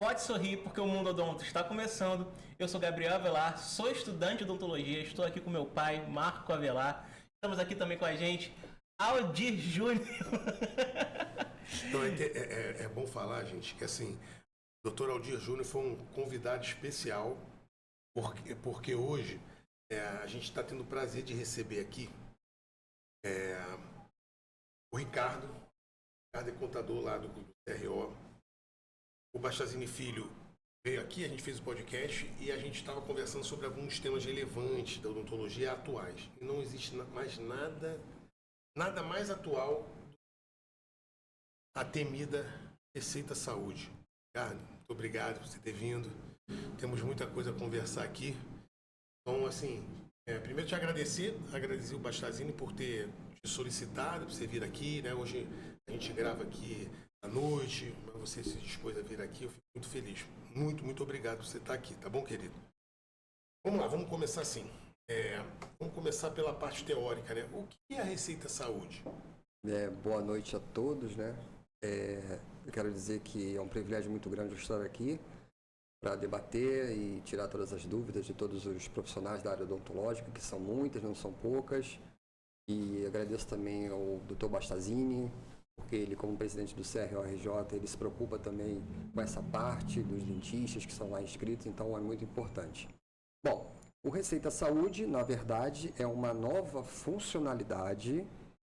Pode sorrir porque o Mundo Odonto está começando. Eu sou Gabriel Avelar, sou estudante de odontologia, estou aqui com meu pai, Marco Avelar. Estamos aqui também com a gente, Aldir Júnior. Então, é bom falar, gente, que assim, o Dr. Aldir Júnior foi um convidado especial, porque hoje a gente está tendo o prazer de receber aqui o Ricardo. O Ricardo é contador lá do CRO. O Bastazini Filho veio aqui, a gente fez o podcast e a gente estava conversando sobre alguns temas relevantes da odontologia atuais. E não existe mais nada mais atual a temida Receita Saúde. Ricardo, muito obrigado por você ter vindo. Temos muita coisa a conversar aqui. Então, assim, primeiro te agradecer o Bastazini por ter te solicitado para você vir aqui, né? Hoje a gente grava aqui à noite, mas você se dispôs a vir aqui, eu fico muito feliz. Muito obrigado por você estar aqui, tá bom, querido? Vamos lá, vamos começar assim. Vamos começar pela parte teórica, né? O que é a Receita Saúde? Boa noite a todos, né? Eu quero dizer que é um privilégio muito grande estar aqui para debater e tirar todas as dúvidas de todos os profissionais da área odontológica, que são muitas, não são poucas. E agradeço também ao Dr. Bastazini, porque ele, como presidente do CRO-RJ, ele se preocupa também com essa parte dos dentistas que são lá inscritos, então é muito importante. Bom, o Receita Saúde, na verdade, é uma nova funcionalidade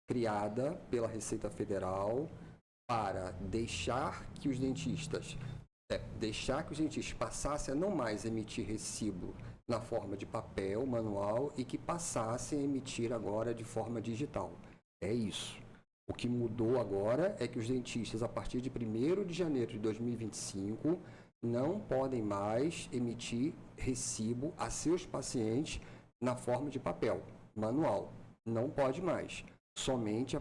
criada pela Receita Federal para deixar que os dentistas passassem a não mais emitir recibo na forma de papel, manual, e que passassem a emitir agora de forma digital. É isso. O que mudou agora é que os dentistas, a partir de 1º de janeiro de 2025, não podem mais emitir recibo a seus pacientes na forma de papel, manual. Não pode mais. Somente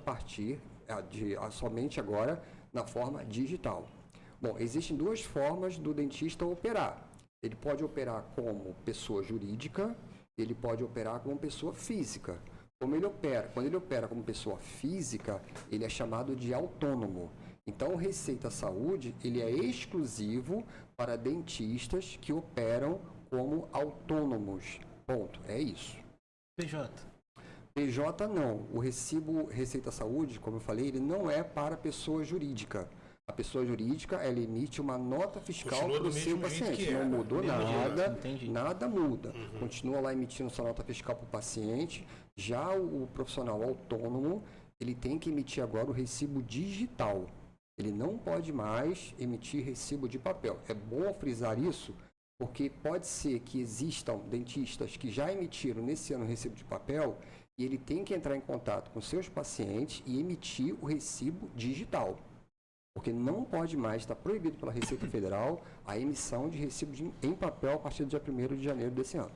somente agora na forma digital. Bom, existem duas formas do dentista operar. Ele pode operar como pessoa jurídica, ele pode operar como pessoa física. Quando ele opera como pessoa física, ele é chamado de autônomo. Então, o Receita Saúde, ele é exclusivo para dentistas que operam como autônomos. Ponto. É isso. PJ. PJ não. O recibo Receita Saúde, como eu falei, ele não é para pessoa jurídica. A pessoa jurídica, ela emite uma nota fiscal para o seu paciente. Não mudou nada, nada muda. Continua lá emitindo sua nota fiscal para o paciente. Já o profissional autônomo, ele tem que emitir agora o recibo digital. Ele não pode mais emitir recibo de papel. É bom frisar isso, porque pode ser que existam dentistas que já emitiram nesse ano o recibo de papel e ele tem que entrar em contato com seus pacientes e emitir o recibo digital. Porque não pode mais, está proibido pela Receita Federal a emissão de recibo em papel a partir do dia 1º de janeiro desse ano.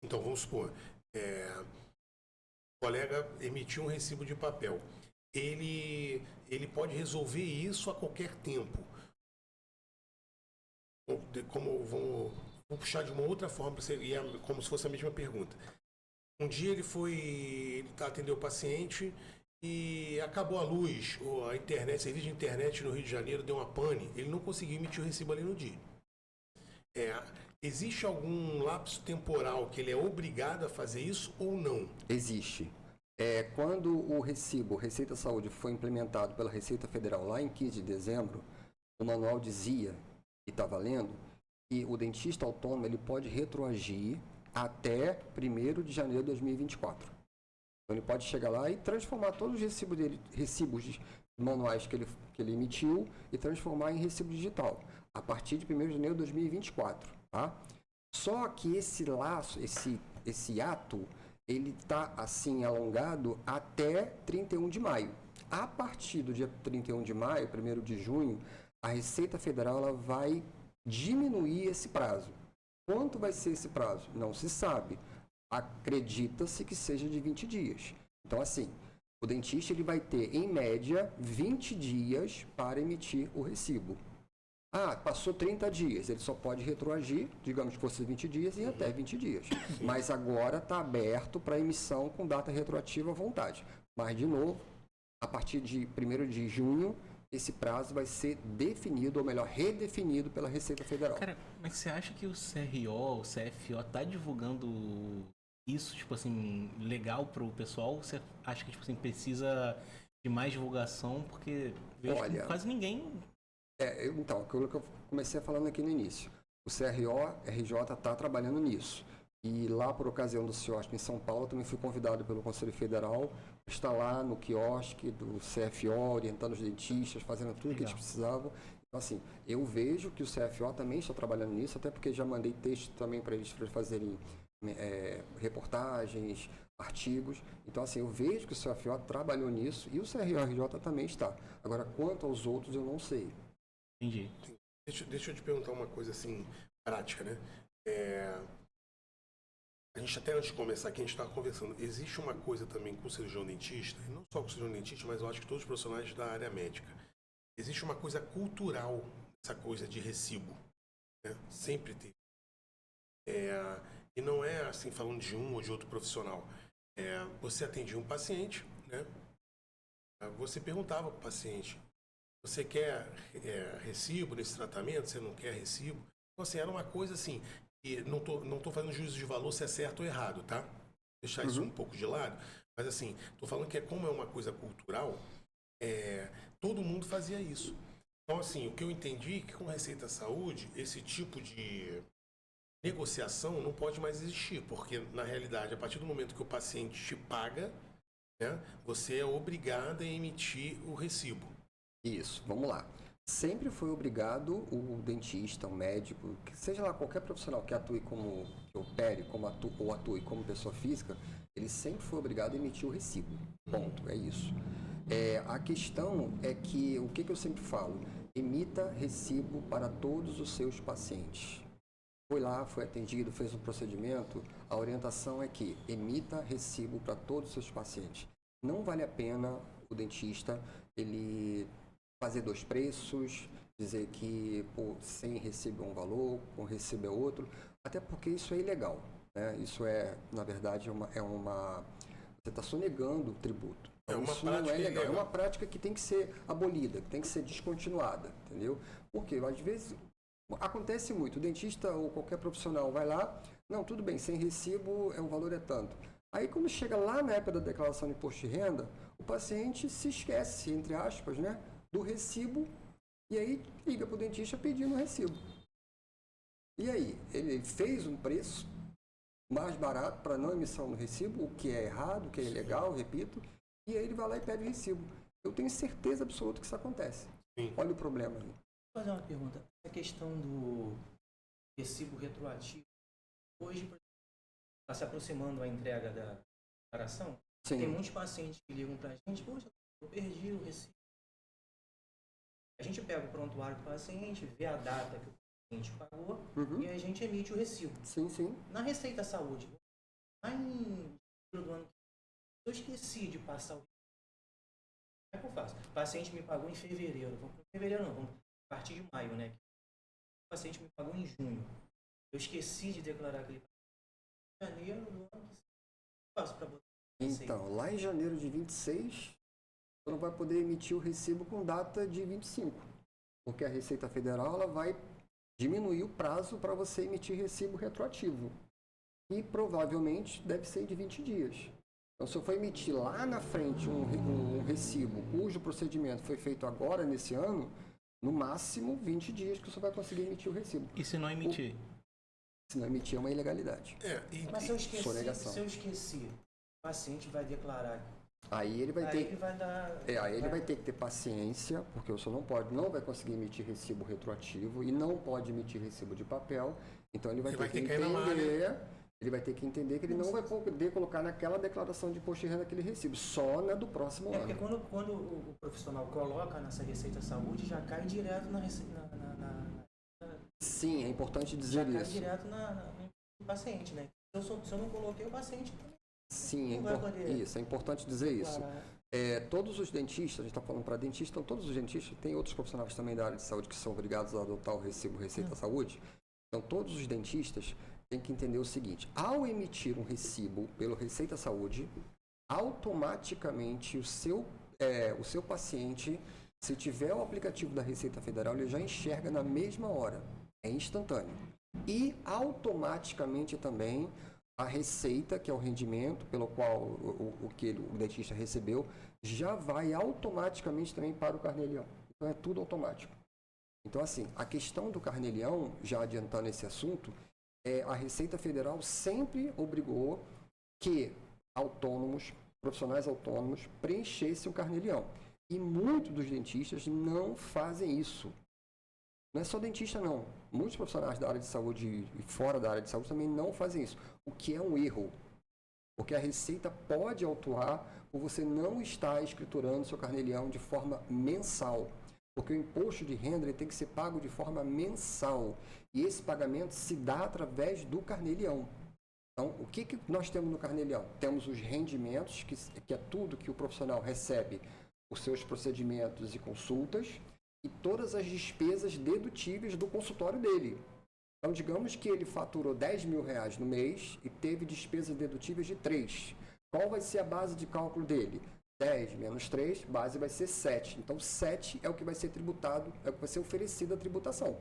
Então, vamos supor, o colega emitiu um recibo de papel. Ele pode resolver isso a qualquer tempo. Vamos puxar de uma outra forma, como se fosse a mesma pergunta. Um dia ele atendeu o paciente e acabou a luz, ou a internet, serviço de internet no Rio de Janeiro deu uma pane, ele não conseguiu emitir o recibo ali no dia. Existe algum lapso temporal que ele é obrigado a fazer isso ou não? Existe. Quando o recibo Receita Saúde foi implementado pela Receita Federal lá em 15 de dezembro, o manual dizia, e está valendo, que o dentista autônomo ele pode retroagir até 1º de janeiro de 2024. Então, ele pode chegar lá e transformar todos os recibos manuais que ele emitiu e transformar em recibo digital, a partir de 1º de janeiro de 2024. Tá? Só que esse laço, esse ato, ele está assim alongado até 31 de maio. A partir do dia 31 de maio, 1º de junho, a Receita Federal ela vai diminuir esse prazo. Quanto vai ser esse prazo? Não se sabe. Acredita-se que seja de 20 dias. Então, assim, o dentista ele vai ter, em média, 20 dias para emitir o recibo. Passou 30 dias, ele só pode retroagir, digamos que fosse 20 dias, em até 20 dias. Mas agora está aberto para emissão com data retroativa à vontade. Mas, de novo, a partir de 1º de junho, esse prazo vai ser definido, ou melhor, redefinido pela Receita Federal. Cara, mas você acha que o CRO, o CFO tá divulgando isso, tipo assim, legal pro pessoal? Você acha que, tipo assim, precisa de mais divulgação? Porque vejo que quase ninguém... Então, aquilo que eu comecei falando aqui no início. O CRO-RJ está trabalhando nisso. E lá, por ocasião do CIOSP em São Paulo, também fui convidado pelo Conselho Federal para estar lá no quiosque do CFO, orientando os dentistas, fazendo tudo que eles precisavam. Então, assim, eu vejo que o CFO também está trabalhando nisso, até porque já mandei texto também para eles fazerem reportagens, artigos. Então, assim, eu vejo que o CFO trabalhou nisso e o CRO-RJ também está. Agora, quanto aos outros, eu não sei. Entendi. Deixa eu te perguntar uma coisa assim, prática, né? A gente até antes de começar aqui, a gente estava conversando, existe uma coisa também com o cirurgião dentista, e não só com o cirurgião dentista, mas eu acho que todos os profissionais da área médica. Existe uma coisa cultural, essa coisa de recibo, né? Sempre tem. E não é assim falando de um ou de outro profissional. Você atendia um paciente, né? Você perguntava para o paciente, você quer recibo nesse tratamento? Você não quer recibo? Então, assim, era uma coisa assim, e não tô fazendo juízo de valor se é certo ou errado, tá? Deixar isso um pouco de lado. Mas, assim, tô falando que como é uma coisa cultural, todo mundo fazia isso. Então, assim, o que eu entendi é que com Receita Saúde, esse tipo de negociação não pode mais existir, porque, na realidade, a partir do momento que o paciente te paga, né, você é obrigado a emitir o recibo. Isso, vamos lá. Sempre foi obrigado o dentista, o médico, que seja lá qualquer profissional que atue como, que opere ou atue como pessoa física, ele sempre foi obrigado a emitir o recibo. Ponto, é isso. A questão é que, o que eu sempre falo? Emita recibo para todos os seus pacientes. Foi lá, foi atendido, fez um procedimento, a orientação é que emita recibo para todos os seus pacientes. Não vale a pena o dentista, ele fazer dois preços, dizer que sem recibo é um valor, com recibo é outro, até porque isso é ilegal, né? Isso na verdade, você está sonegando o tributo. Então, isso não é legal. É uma prática que tem que ser abolida, que tem que ser descontinuada, entendeu? Porque às vezes acontece muito, o dentista ou qualquer profissional vai lá, não, tudo bem, sem recibo o valor é tanto. Aí quando chega lá na época da declaração de imposto de renda, o paciente se esquece, entre aspas, né, do recibo, e aí liga para o dentista pedindo o recibo. E aí, ele fez um preço mais barato para não emissão do recibo, o que é errado, o que é ilegal, repito, e aí ele vai lá e pede o recibo. Eu tenho certeza absoluta que isso acontece. Sim. Olha o problema aí. Vou fazer uma pergunta. A questão do recibo retroativo, hoje está se aproximando a entrega da declaração. Sim. Tem muitos pacientes que ligam para a gente, poxa, eu perdi o recibo. A gente pega o prontuário do paciente, vê a data que o paciente pagou e a gente emite o recibo. Sim, sim. Na Receita Saúde, lá em julho do ano que eu esqueci de passar o recibo. Como é que eu faço? O paciente me pagou em fevereiro. Vamos a partir de maio, né? O paciente me pagou em junho. Eu esqueci de declarar aquele paciente em janeiro do ano que eu faço para botar. Então, lá em janeiro de 26, você não vai poder emitir o recibo com data de 25, porque a Receita Federal ela vai diminuir o prazo para você emitir recibo retroativo, e provavelmente deve ser de 20 dias. Então, se eu for emitir lá na frente um recibo cujo procedimento foi feito agora, nesse ano, no máximo 20 dias que você vai conseguir emitir o recibo. E se não emitir? Se não emitir, é uma ilegalidade. Mas se eu esqueci, o paciente vai declarar. Aí ele vai Ele vai dar. Aí ele vai ter que ter paciência, porque você não vai conseguir emitir recibo retroativo e não pode emitir recibo de papel. Então ele vai ter que entender. Ele vai ter que entender que ele não vai poder colocar naquela declaração de imposto de renda aquele recibo, só na do próximo ano. Porque quando o profissional coloca nessa Receita Saúde, já cai direto na Receita. Sim, é importante dizer já isso. Cai direto no paciente, né? Se eu não coloquei o paciente também. Sim, é importante dizer isso. Todos os dentistas, a gente está falando para dentista, então todos os dentistas, tem outros profissionais também da área de saúde que são obrigados a adotar o recibo Receita Saúde. Então todos os dentistas têm que entender o seguinte: ao emitir um recibo pelo Receita Saúde, automaticamente o seu paciente Se tiver o aplicativo da Receita Federal, ele já enxerga na mesma hora. É instantâneo. E automaticamente também a receita, que é o rendimento pelo qual o dentista recebeu, já vai automaticamente também para o carnê-leão. Então é tudo automático. Então, assim, a questão do carnê-leão, já adiantando esse assunto, a Receita Federal sempre obrigou que profissionais autônomos, preenchessem o carnê-leão. E muitos dos dentistas não fazem isso. Não é só dentista, não. Muitos profissionais da área de saúde e fora da área de saúde também não fazem isso, o que é um erro. Porque a Receita pode autuar por você não estar escriturando seu carnê-leão de forma mensal. Porque o imposto de renda ele tem que ser pago de forma mensal. E esse pagamento se dá através do carnê-leão. Então, o que nós temos no carnê-leão? Temos os rendimentos, que é tudo que o profissional recebe, os seus procedimentos e consultas, e todas as despesas dedutíveis do consultório dele. Então, digamos que ele faturou R$10.000 no mês e teve despesas dedutíveis de 3. Qual vai ser a base de cálculo dele? 10 menos 3, base vai ser 7. Então, 7 é o que vai ser tributado, é o que vai ser oferecido à tributação.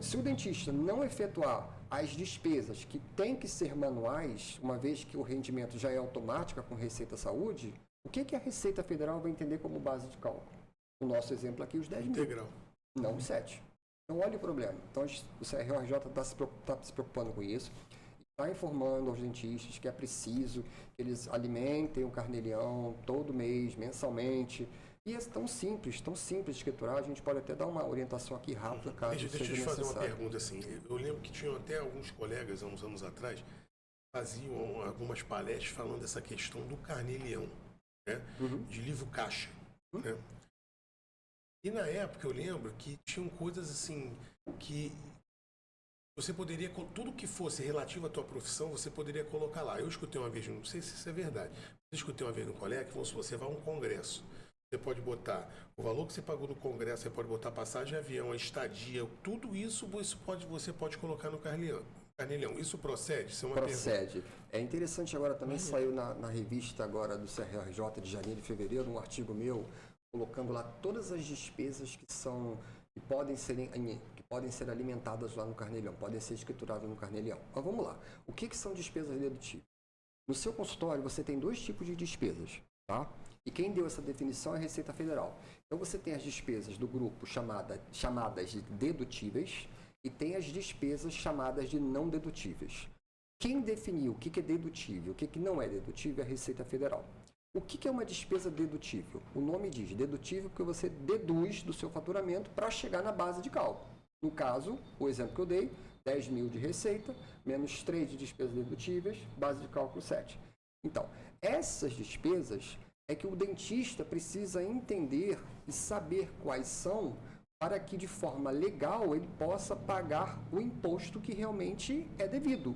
Se o dentista não efetuar as despesas que têm que ser manuais, uma vez que o rendimento já é automático com Receita Saúde, o que a Receita Federal vai entender como base de cálculo? O nosso exemplo aqui, os 10 mil. Integral. Não os 7. Então, olha o problema. Então, o CRORJ está se preocupando com isso, está informando aos dentistas que é preciso que eles alimentem o carnê-leão todo mês, mensalmente. E é tão simples de escriturar, a gente pode até dar uma orientação aqui rápida, caso Deixa eu te fazer uma pergunta assim. Eu lembro que tinham até alguns colegas, há uns anos atrás, faziam algumas palestras falando dessa questão do carnê-leão, né? De livro caixa, né? E na época eu lembro que tinham coisas assim que você poderia, tudo que fosse relativo à tua profissão, você poderia colocar lá. Eu escutei uma vez, não sei se isso é verdade, eu escutei uma vez no colega que você vai a um congresso. Você pode botar o valor que você pagou no congresso, você pode botar passagem de avião, a estadia, tudo isso você pode colocar no carnê-leão. Isso procede? Isso é uma procede. Pergunta. É interessante agora também, saiu na revista agora do CRORJ de janeiro e fevereiro, um artigo meu, colocando lá todas as despesas que podem ser alimentadas lá no carnê-leão, podem ser escrituradas no carnê-leão. Mas vamos lá. O que são despesas dedutíveis? No seu consultório, você tem 2 tipos de despesas, tá? E quem deu essa definição é a Receita Federal. Então, você tem as despesas do grupo chamadas de dedutíveis e tem as despesas chamadas de não dedutíveis. Quem definiu o que é dedutível e o que não é dedutível é a Receita Federal. O que é uma despesa dedutível? O nome diz dedutível porque você deduz do seu faturamento para chegar na base de cálculo. No caso, o exemplo que eu dei, 10 mil de receita, menos 3 de despesas dedutíveis, base de cálculo 7. Então, essas despesas é que o dentista precisa entender e saber quais são para que de forma legal ele possa pagar o imposto que realmente é devido.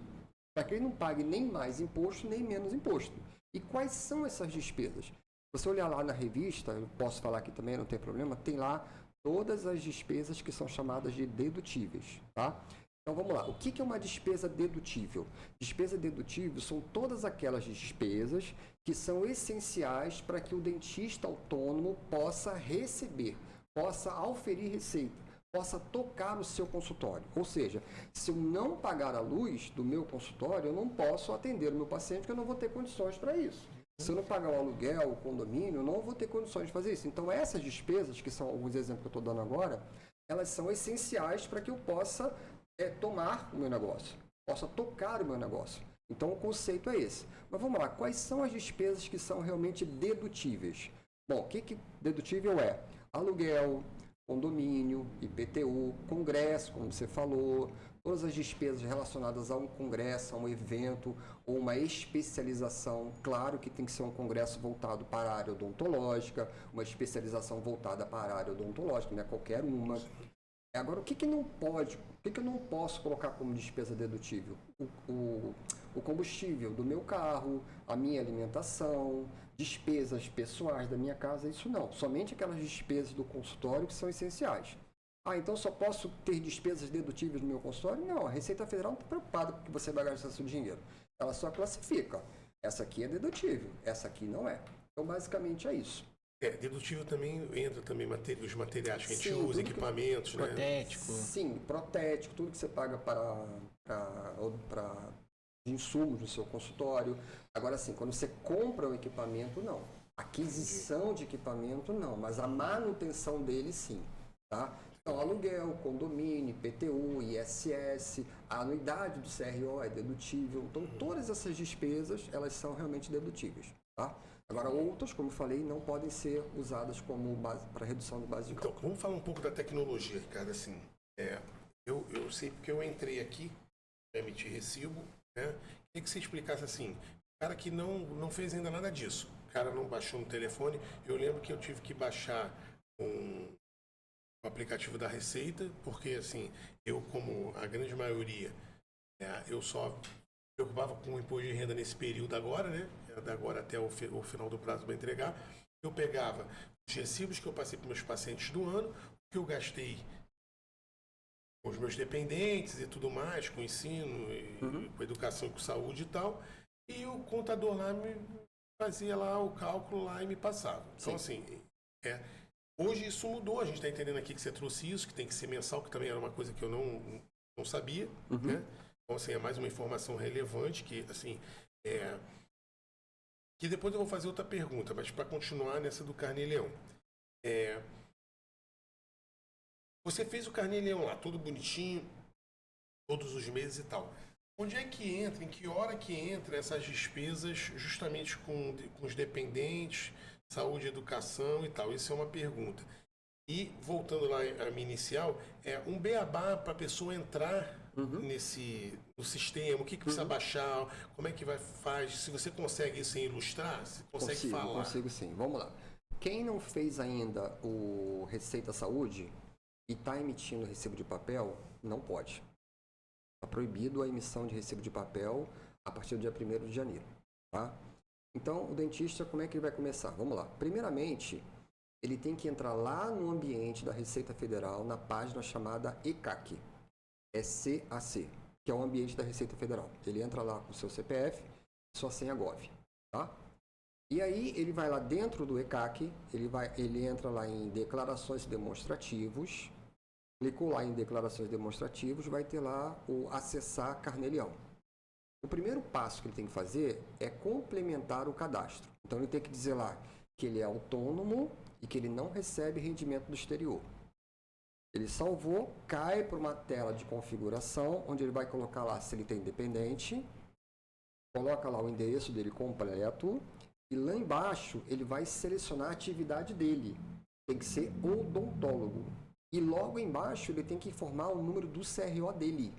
Para que ele não pague nem mais imposto, nem menos imposto. E quais são essas despesas? Se você olhar lá na revista, eu posso falar aqui também, não tem problema, tem lá todas as despesas que são chamadas de dedutíveis, tá? Então vamos lá, o que é uma despesa dedutível? Despesa dedutível são todas aquelas despesas que são essenciais para que o dentista autônomo possa receber, possa auferir receita, possa tocar no seu consultório. Ou seja, se eu não pagar a luz do meu consultório, eu não posso atender o meu paciente porque eu não vou ter condições para isso. Se eu não pagar o aluguel, o condomínio, eu não vou ter condições de fazer isso. Então essas despesas, que são alguns exemplos que eu estou dando agora, elas são essenciais para que eu possa tomar o meu negócio, possa tocar o meu negócio. Então o conceito é esse. Mas vamos lá, quais são as despesas que são realmente dedutíveis? Bom, o que dedutível é? Aluguel, condomínio, IPTU, congresso, como você falou, todas as despesas relacionadas a um congresso, a um evento ou uma especialização. Claro que tem que ser um congresso voltado para a área odontológica, uma especialização voltada para a área odontológica, não é qualquer uma. Agora, o que não pode, o que eu não posso colocar como despesa dedutível? O combustível do meu carro, a minha alimentação, despesas pessoais da minha casa, isso não. Somente aquelas despesas do consultório que são essenciais. Ah, então só posso ter despesas dedutíveis no meu consultório? Não, a Receita Federal não está preocupada com que você vai gastar seu dinheiro. Ela só classifica. Essa aqui é dedutível, essa aqui não é. Então, basicamente é isso. Dedutível também entra também os materiais que a gente Sim, usa, tudo que- equipamentos, né? Protético. Sim, protético, tudo que você paga para insumos no seu consultório. Agora, sim, quando você compra o equipamento, não. Aquisição de equipamento, não. Mas a manutenção dele, sim. Tá? Então, aluguel, condomínio, IPTU, ISS, a anuidade do CRO é dedutível. Então, todas essas despesas, elas são realmente dedutíveis. Tá? Agora, outras, como eu falei, não podem ser usadas como base para redução de base de Então, cálculo. vamos falar um pouco da tecnologia, Ricardo. Assim, eu sei porque eu entrei aqui para emitir recibo, né? Queria que você explicasse assim, o cara que não fez ainda nada disso, o cara não baixou no telefone, eu lembro que eu tive que baixar o aplicativo da Receita, porque assim, eu como a grande maioria, eu só me preocupava com o imposto de renda nesse período agora, né? Da agora até o final do prazo para entregar. Eu pegava os recibos que eu passei para meus pacientes do ano, o que eu gastei com os meus dependentes e tudo mais, com ensino, com educação, com saúde e tal, e o contador lá me fazia lá o cálculo lá e me passava. Então, assim, hoje isso mudou, a gente está entendendo aqui que você trouxe isso, que tem que ser mensal, que também era uma coisa que eu não sabia, né? Então, assim, é mais uma informação relevante que, assim, que depois eu vou fazer outra pergunta, mas para continuar nessa do Carnê-Leão. Você fez o Carnê-Leão lá, todo bonitinho, todos os meses e tal. Onde é que entra, em que hora que entra essas despesas justamente com os dependentes, saúde, educação e tal? Isso é uma pergunta. E, voltando lá à minha inicial, um beabá para a pessoa entrar no sistema, o que precisa baixar, como é que faz, se você consegue isso em ilustrar, se consegue falar. Consigo sim, vamos lá. Quem não fez ainda o Receita Saúde e está emitindo recibo de papel, não pode. Está proibido a emissão de recibo de papel a partir do dia 1º de janeiro. Tá? Então, o dentista, como é que ele vai começar? Vamos lá. Primeiramente, ele tem que entrar lá no ambiente da Receita Federal, na página chamada ECAC, ECAC, que é o ambiente da Receita Federal. Ele entra lá com o seu CPF, sua senha GOV. Tá? E aí, ele vai lá dentro do ECAC, ele entra lá em declarações demonstrativos, clicou lá em declarações demonstrativos, vai ter lá o acessar Carnê-Leão. O primeiro passo que ele tem que fazer é complementar o cadastro. Então, ele tem que dizer lá que ele é autônomo e que ele não recebe rendimento do exterior. Ele salvou, cai para uma tela de configuração, onde ele vai colocar lá se ele tem dependente, coloca lá o endereço dele completo, e lá embaixo ele vai selecionar a atividade dele. Tem que ser odontólogo. E logo embaixo ele tem que informar o número do CRO dele.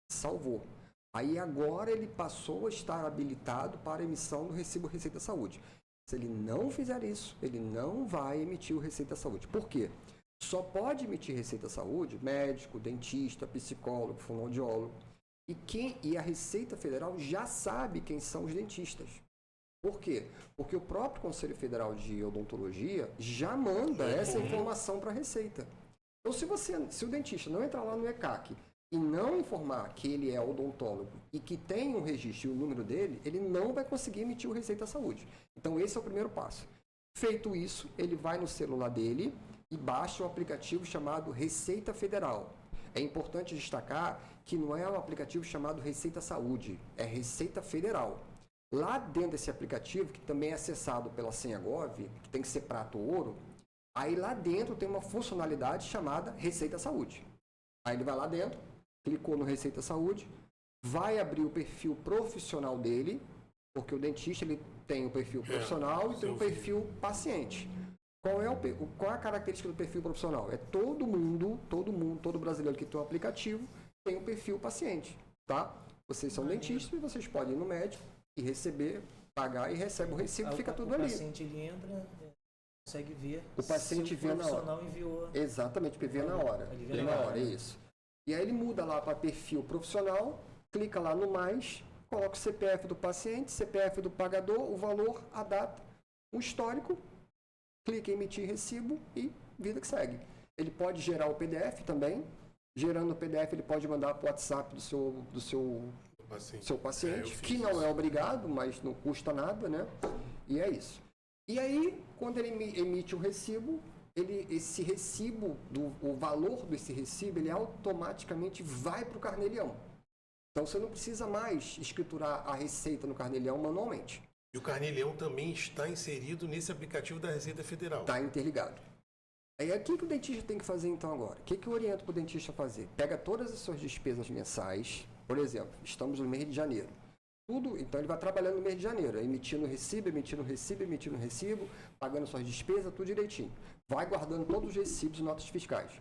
Salvou. Aí agora ele passou a estar habilitado para a emissão do recibo Receita Saúde. Se ele não fizer isso, ele não vai emitir o Receita Saúde. Por quê? Só pode emitir Receita Saúde médico, dentista, psicólogo, fonoaudiólogo. E a Receita Federal já sabe quem são os dentistas. Por quê? Porque o próprio Conselho Federal de Odontologia já manda essa informação para a Receita. Então, se o dentista não entrar lá no ECAC e não informar que ele é odontólogo e que tem um registro e o número dele, ele não vai conseguir emitir o Receita Saúde. Então, esse é o primeiro passo. Feito isso, ele vai no celular dele e baixa um aplicativo chamado Receita Federal. É importante destacar que não é um aplicativo chamado Receita Saúde, é Receita Federal. Lá dentro desse aplicativo, que também é acessado pela senha GOV, que tem que ser prata ou ouro, aí lá dentro tem uma funcionalidade chamada Receita Saúde. Aí ele vai lá dentro, clicou no Receita Saúde, vai abrir o perfil profissional dele, porque o dentista ele tem o perfil profissional e tem o perfil paciente. Qual é a característica do perfil profissional? É todo brasileiro que tem um aplicativo tem um perfil paciente, tá? Vocês são dentistas e vocês podem ir no médico e receber, pagar e recebe o recibo, fica tudo ali. O paciente ele entra, consegue ver. O paciente vê na hora. Enviou. Exatamente, porque vê na hora. Ele Vê na hora, isso. E aí ele muda lá para perfil profissional, clica lá no mais, coloca o CPF do paciente, CPF do pagador, o valor, a data, o histórico, clica em emitir recibo e vida que segue. Ele pode gerar o PDF também. Gerando o PDF, ele pode mandar para o WhatsApp do seu paciente, que não é obrigado, mas não custa nada, né? E é isso. E aí, quando ele emite o recibo, esse recibo, o valor desse recibo, ele automaticamente vai para o carnê-leão. Então, você não precisa mais escriturar a receita no carnê-leão manualmente. E o Carnê-Leão também está inserido nesse aplicativo da Receita Federal. Está interligado. Aí, o que o dentista tem que fazer então agora? O que eu oriento para o dentista fazer? Pega todas as suas despesas mensais. Por exemplo, estamos no mês de janeiro. Tudo, então ele vai trabalhando no mês de janeiro, emitindo recibo, pagando suas despesas, tudo direitinho. Vai guardando todos os recibos e notas fiscais.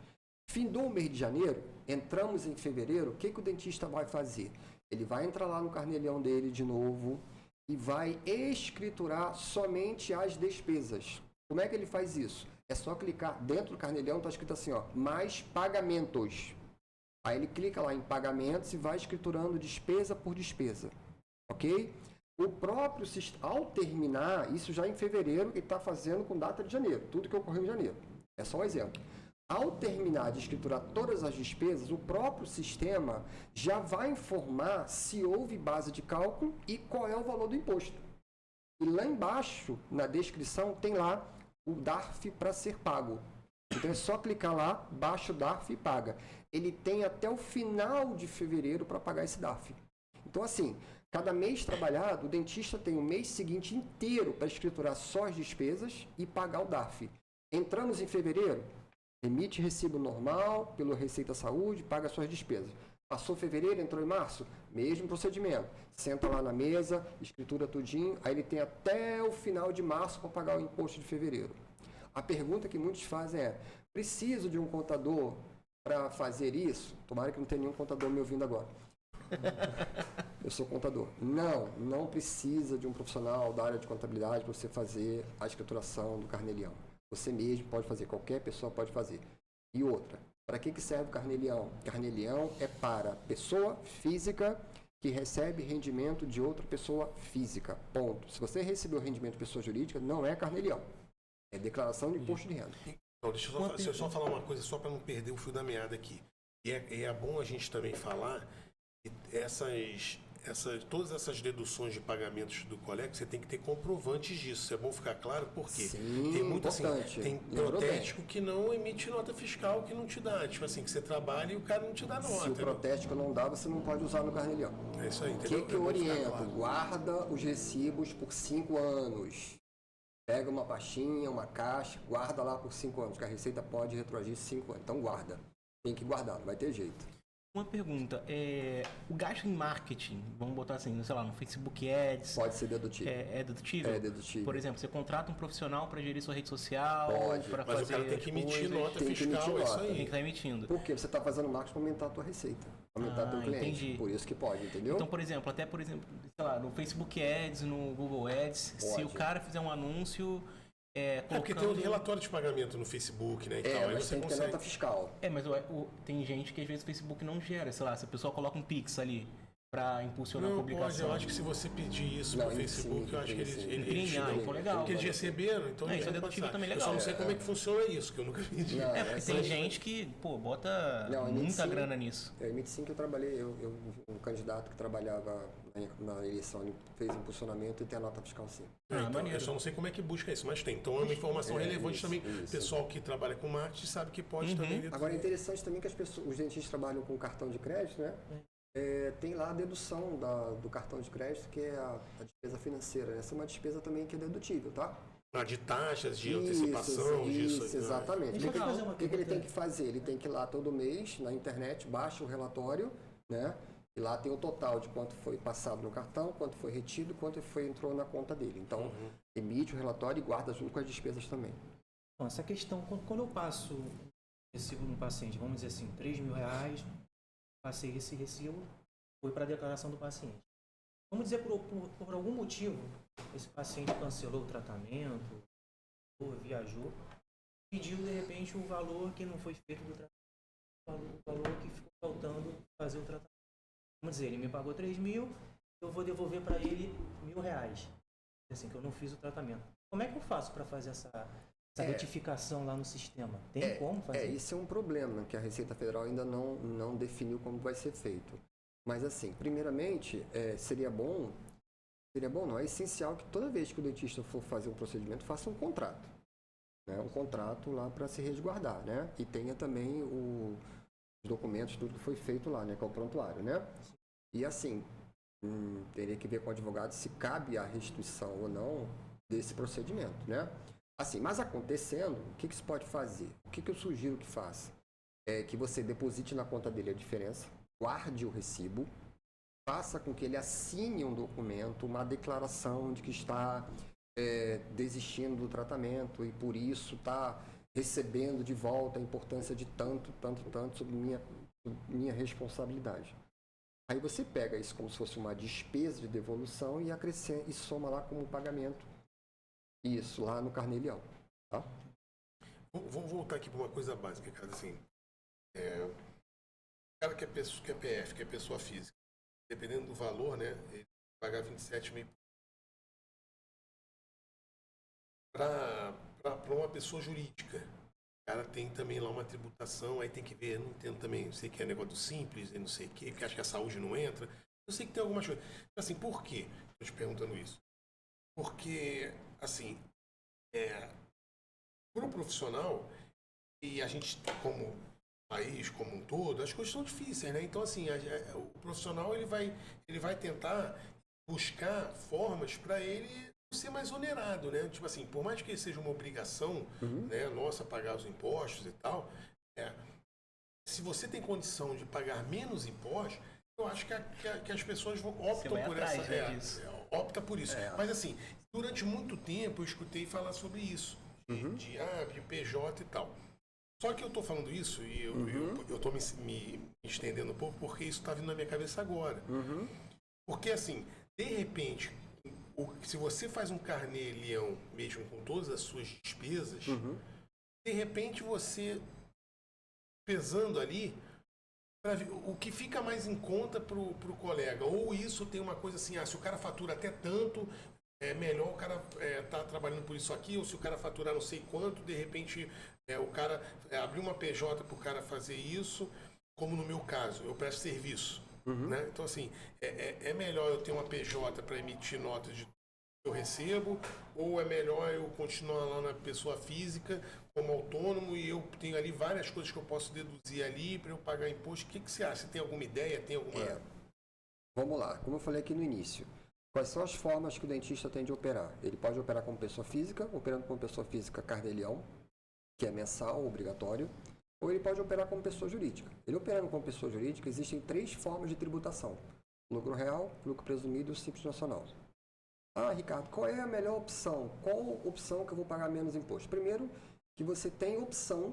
Findou o mês de janeiro, entramos em fevereiro, o que o dentista vai fazer? Ele vai entrar lá no carnê-leão dele de novo e vai escriturar somente as despesas. Como é que ele faz isso? É só clicar dentro do carnê-leão, está escrito assim, ó, mais pagamentos. Aí ele clica lá em pagamentos e vai escriturando despesa por despesa. Ok? O próprio sistema, ao terminar, isso já em fevereiro, ele está fazendo com data de janeiro, tudo que ocorreu em janeiro. É só um exemplo. Ao terminar de escriturar todas as despesas, o próprio sistema já vai informar se houve base de cálculo e qual é o valor do imposto. E lá embaixo, na descrição, tem lá o DARF para ser pago. Então é só clicar lá, baixa o DARF e paga. Ele tem até o final de fevereiro para pagar esse DARF. Então assim, cada mês trabalhado, o dentista tem o mês seguinte inteiro para escriturar só as despesas e pagar o DARF. Entramos em fevereiro, emite recibo normal pelo Receita Saúde, paga suas despesas. Passou fevereiro, entrou em março, mesmo procedimento. Senta lá na mesa, escritura tudinho, aí ele tem até o final de março para pagar o imposto de fevereiro. A pergunta que muitos fazem é, preciso de um contador para fazer isso? Tomara que não tenha nenhum contador me ouvindo agora. Eu sou contador. Não precisa de um profissional da área de contabilidade para você fazer a escrituração do carnê-leão. Você mesmo pode fazer, qualquer pessoa pode fazer. E outra, para que serve o carnê-leão? Carnê-leão é para pessoa física que recebe rendimento de outra pessoa física. Ponto. Se você recebeu rendimento de pessoa jurídica, não é carnê-leão. É declaração de imposto de renda. Então, deixa eu só falar uma coisa, só para não perder o fio da meada aqui. E é bom a gente também falar que todas essas deduções de pagamentos do colega, você tem que ter comprovantes disso. É bom ficar claro, porque Sim, tem muito importante. tem protético que não emite nota fiscal, que não te dá. Tipo assim, que você trabalha e o cara não te dá nota. Se o protético não dá, você não pode usar no carnê-leão. É isso aí, O entendeu? que eu oriento? Claro. Guarda os recibos por 5 anos. Pega uma pastinha, uma caixa, guarda lá por 5 anos, que a Receita pode retroagir 5 anos. Então guarda. Tem que guardar, não vai ter jeito. Uma pergunta, o gasto em marketing, vamos botar assim, sei lá, no Facebook Ads... Pode ser dedutível. É dedutível? É dedutível. Por exemplo, você contrata um profissional para gerir sua rede social, para fazer... Mas o cara tem que emitir nota fiscal, é isso aí. Tem que estar emitindo. Porque você está fazendo marketing para aumentar a tua receita, aumentar teu cliente. Entendi. Por isso que pode, entendeu? Então, por exemplo, sei lá, no Facebook Ads, no Google Ads, Pode. se o cara fizer um anúncio... Porque tem um relatório de pagamento no Facebook, né? E tal, aí mas você tem que ter consegue... nota fiscal. Mas tem gente que às vezes o Facebook não gera, sei lá, se a pessoa coloca um Pix ali para impulsionar a publicação. Pode, eu acho que se você pedir isso pro Facebook, eu acho que eles te dão. Então legal. Porque eles receberam, então isso é dedutível também, legal. Eu só não sei como é que funciona isso, que eu nunca pedi. Porque tem gente que, bota muita grana nisso. Eu emiti sim que eu trabalhei, um candidato que trabalhava na eleição, ele fez impulsionamento e tem a nota fiscal sim. Então, eu só não sei como é que busca isso, mas tem. Então é uma informação relevante também. O pessoal que trabalha com marketing sabe que pode também... Agora é interessante também que os dentistas trabalham com cartão de crédito, né? Tem lá a dedução do cartão de crédito, que é a despesa financeira. Essa é uma despesa também que é dedutível, tá? De taxas, de antecipação, disso. Isso, exatamente. O que ele tem que fazer? Ele tem que ir lá todo mês, na internet, baixa o relatório, né? E lá tem o total de quanto foi passado no cartão, quanto foi retido, quanto entrou na conta dele. Então, emite o relatório e guarda junto com as despesas também. Então, essa questão, quando eu passo recibo no paciente, vamos dizer assim, R$3.000, passei esse recibo, foi para a declaração do paciente. Vamos dizer, por algum motivo, esse paciente cancelou o tratamento, ou viajou, pediu, de repente, o valor que não foi feito do tratamento, o valor que ficou faltando fazer o tratamento. Vamos dizer, ele me pagou 3.000, eu vou devolver para ele R$1.000, assim, que eu não fiz o tratamento. Como é que eu faço para fazer essa retificação lá no sistema? Tem como fazer? Isso é um problema que a Receita Federal ainda não definiu como vai ser feito. Mas assim, primeiramente, seria bom Seria bom, não. É essencial que toda vez que o dentista for fazer um procedimento, faça um contrato. Né? Um contrato lá para se resguardar, né? E tenha também os documentos, tudo que foi feito lá, né? Que é o prontuário, né? E assim, teria que ver com o advogado se cabe a restituição ou não desse procedimento, né? Assim, mas acontecendo, o que se pode fazer? O que eu sugiro que faça? É que você deposite na conta dele a diferença, guarde o recibo, faça com que ele assine um documento, uma declaração de que está desistindo do tratamento e por isso está recebendo de volta a importância de tanto sob minha responsabilidade. Aí você pega isso como se fosse uma despesa de devolução e acrescenta e soma lá como pagamento. Isso, lá no Carnê-Leão. Tá? Vamos voltar aqui para uma coisa básica, cara. Assim, o cara que é PF, que é pessoa física, dependendo do valor, né, ele vai pagar 27,5. Para uma pessoa jurídica, o cara tem também lá uma tributação, aí tem que ver, não entendo também, sei que é negócio do simples, e não sei o quê, porque acho que a saúde não entra. Eu sei que tem algumas coisas. Assim, por quê? Estou te perguntando isso. Porque, assim, para o profissional, e a gente, como país como um todo, as coisas são difíceis, né? Então, assim, o profissional ele vai tentar buscar formas para ele ser mais onerado, né? Tipo assim, por mais que seja uma obrigação, né, nossa pagar os impostos e tal, se você tem condição de pagar menos impostos, eu acho que as pessoas optam por opta por isso. Mas assim, durante muito tempo eu escutei falar sobre isso, de PJ e tal. Só que eu estou falando isso e eu estou me estendendo um pouco porque isso está vindo na minha cabeça agora. Porque assim, de repente, se você faz um Carnê-Leão mesmo com todas as suas despesas, de repente você pesando ali, o que fica mais em conta para o colega, ou isso tem uma coisa assim, se o cara fatura até tanto, é melhor o cara tá trabalhando por isso aqui, ou se o cara faturar não sei quanto, de repente o cara abrir uma PJ para o cara fazer isso, como no meu caso, eu presto serviço. Né? Então, assim, é melhor eu ter uma PJ para emitir notas de que eu recebo, ou é melhor eu continuar lá na pessoa física como autônomo e eu tenho ali várias coisas que eu posso deduzir ali para eu pagar imposto? O que você acha? Você tem alguma ideia? Tem alguma... Vamos lá, como eu falei aqui no início, quais são as formas que o dentista tem de operar? Ele pode operar como pessoa física, operando como pessoa física Carnê-Leão, que é mensal, obrigatório, ou ele pode operar como pessoa jurídica. Ele operando como pessoa jurídica, existem 3 formas de tributação: lucro real, lucro presumido e o simples nacional. Ricardo, qual é a melhor opção? Qual opção que eu vou pagar menos imposto? Primeiro, que você tem opção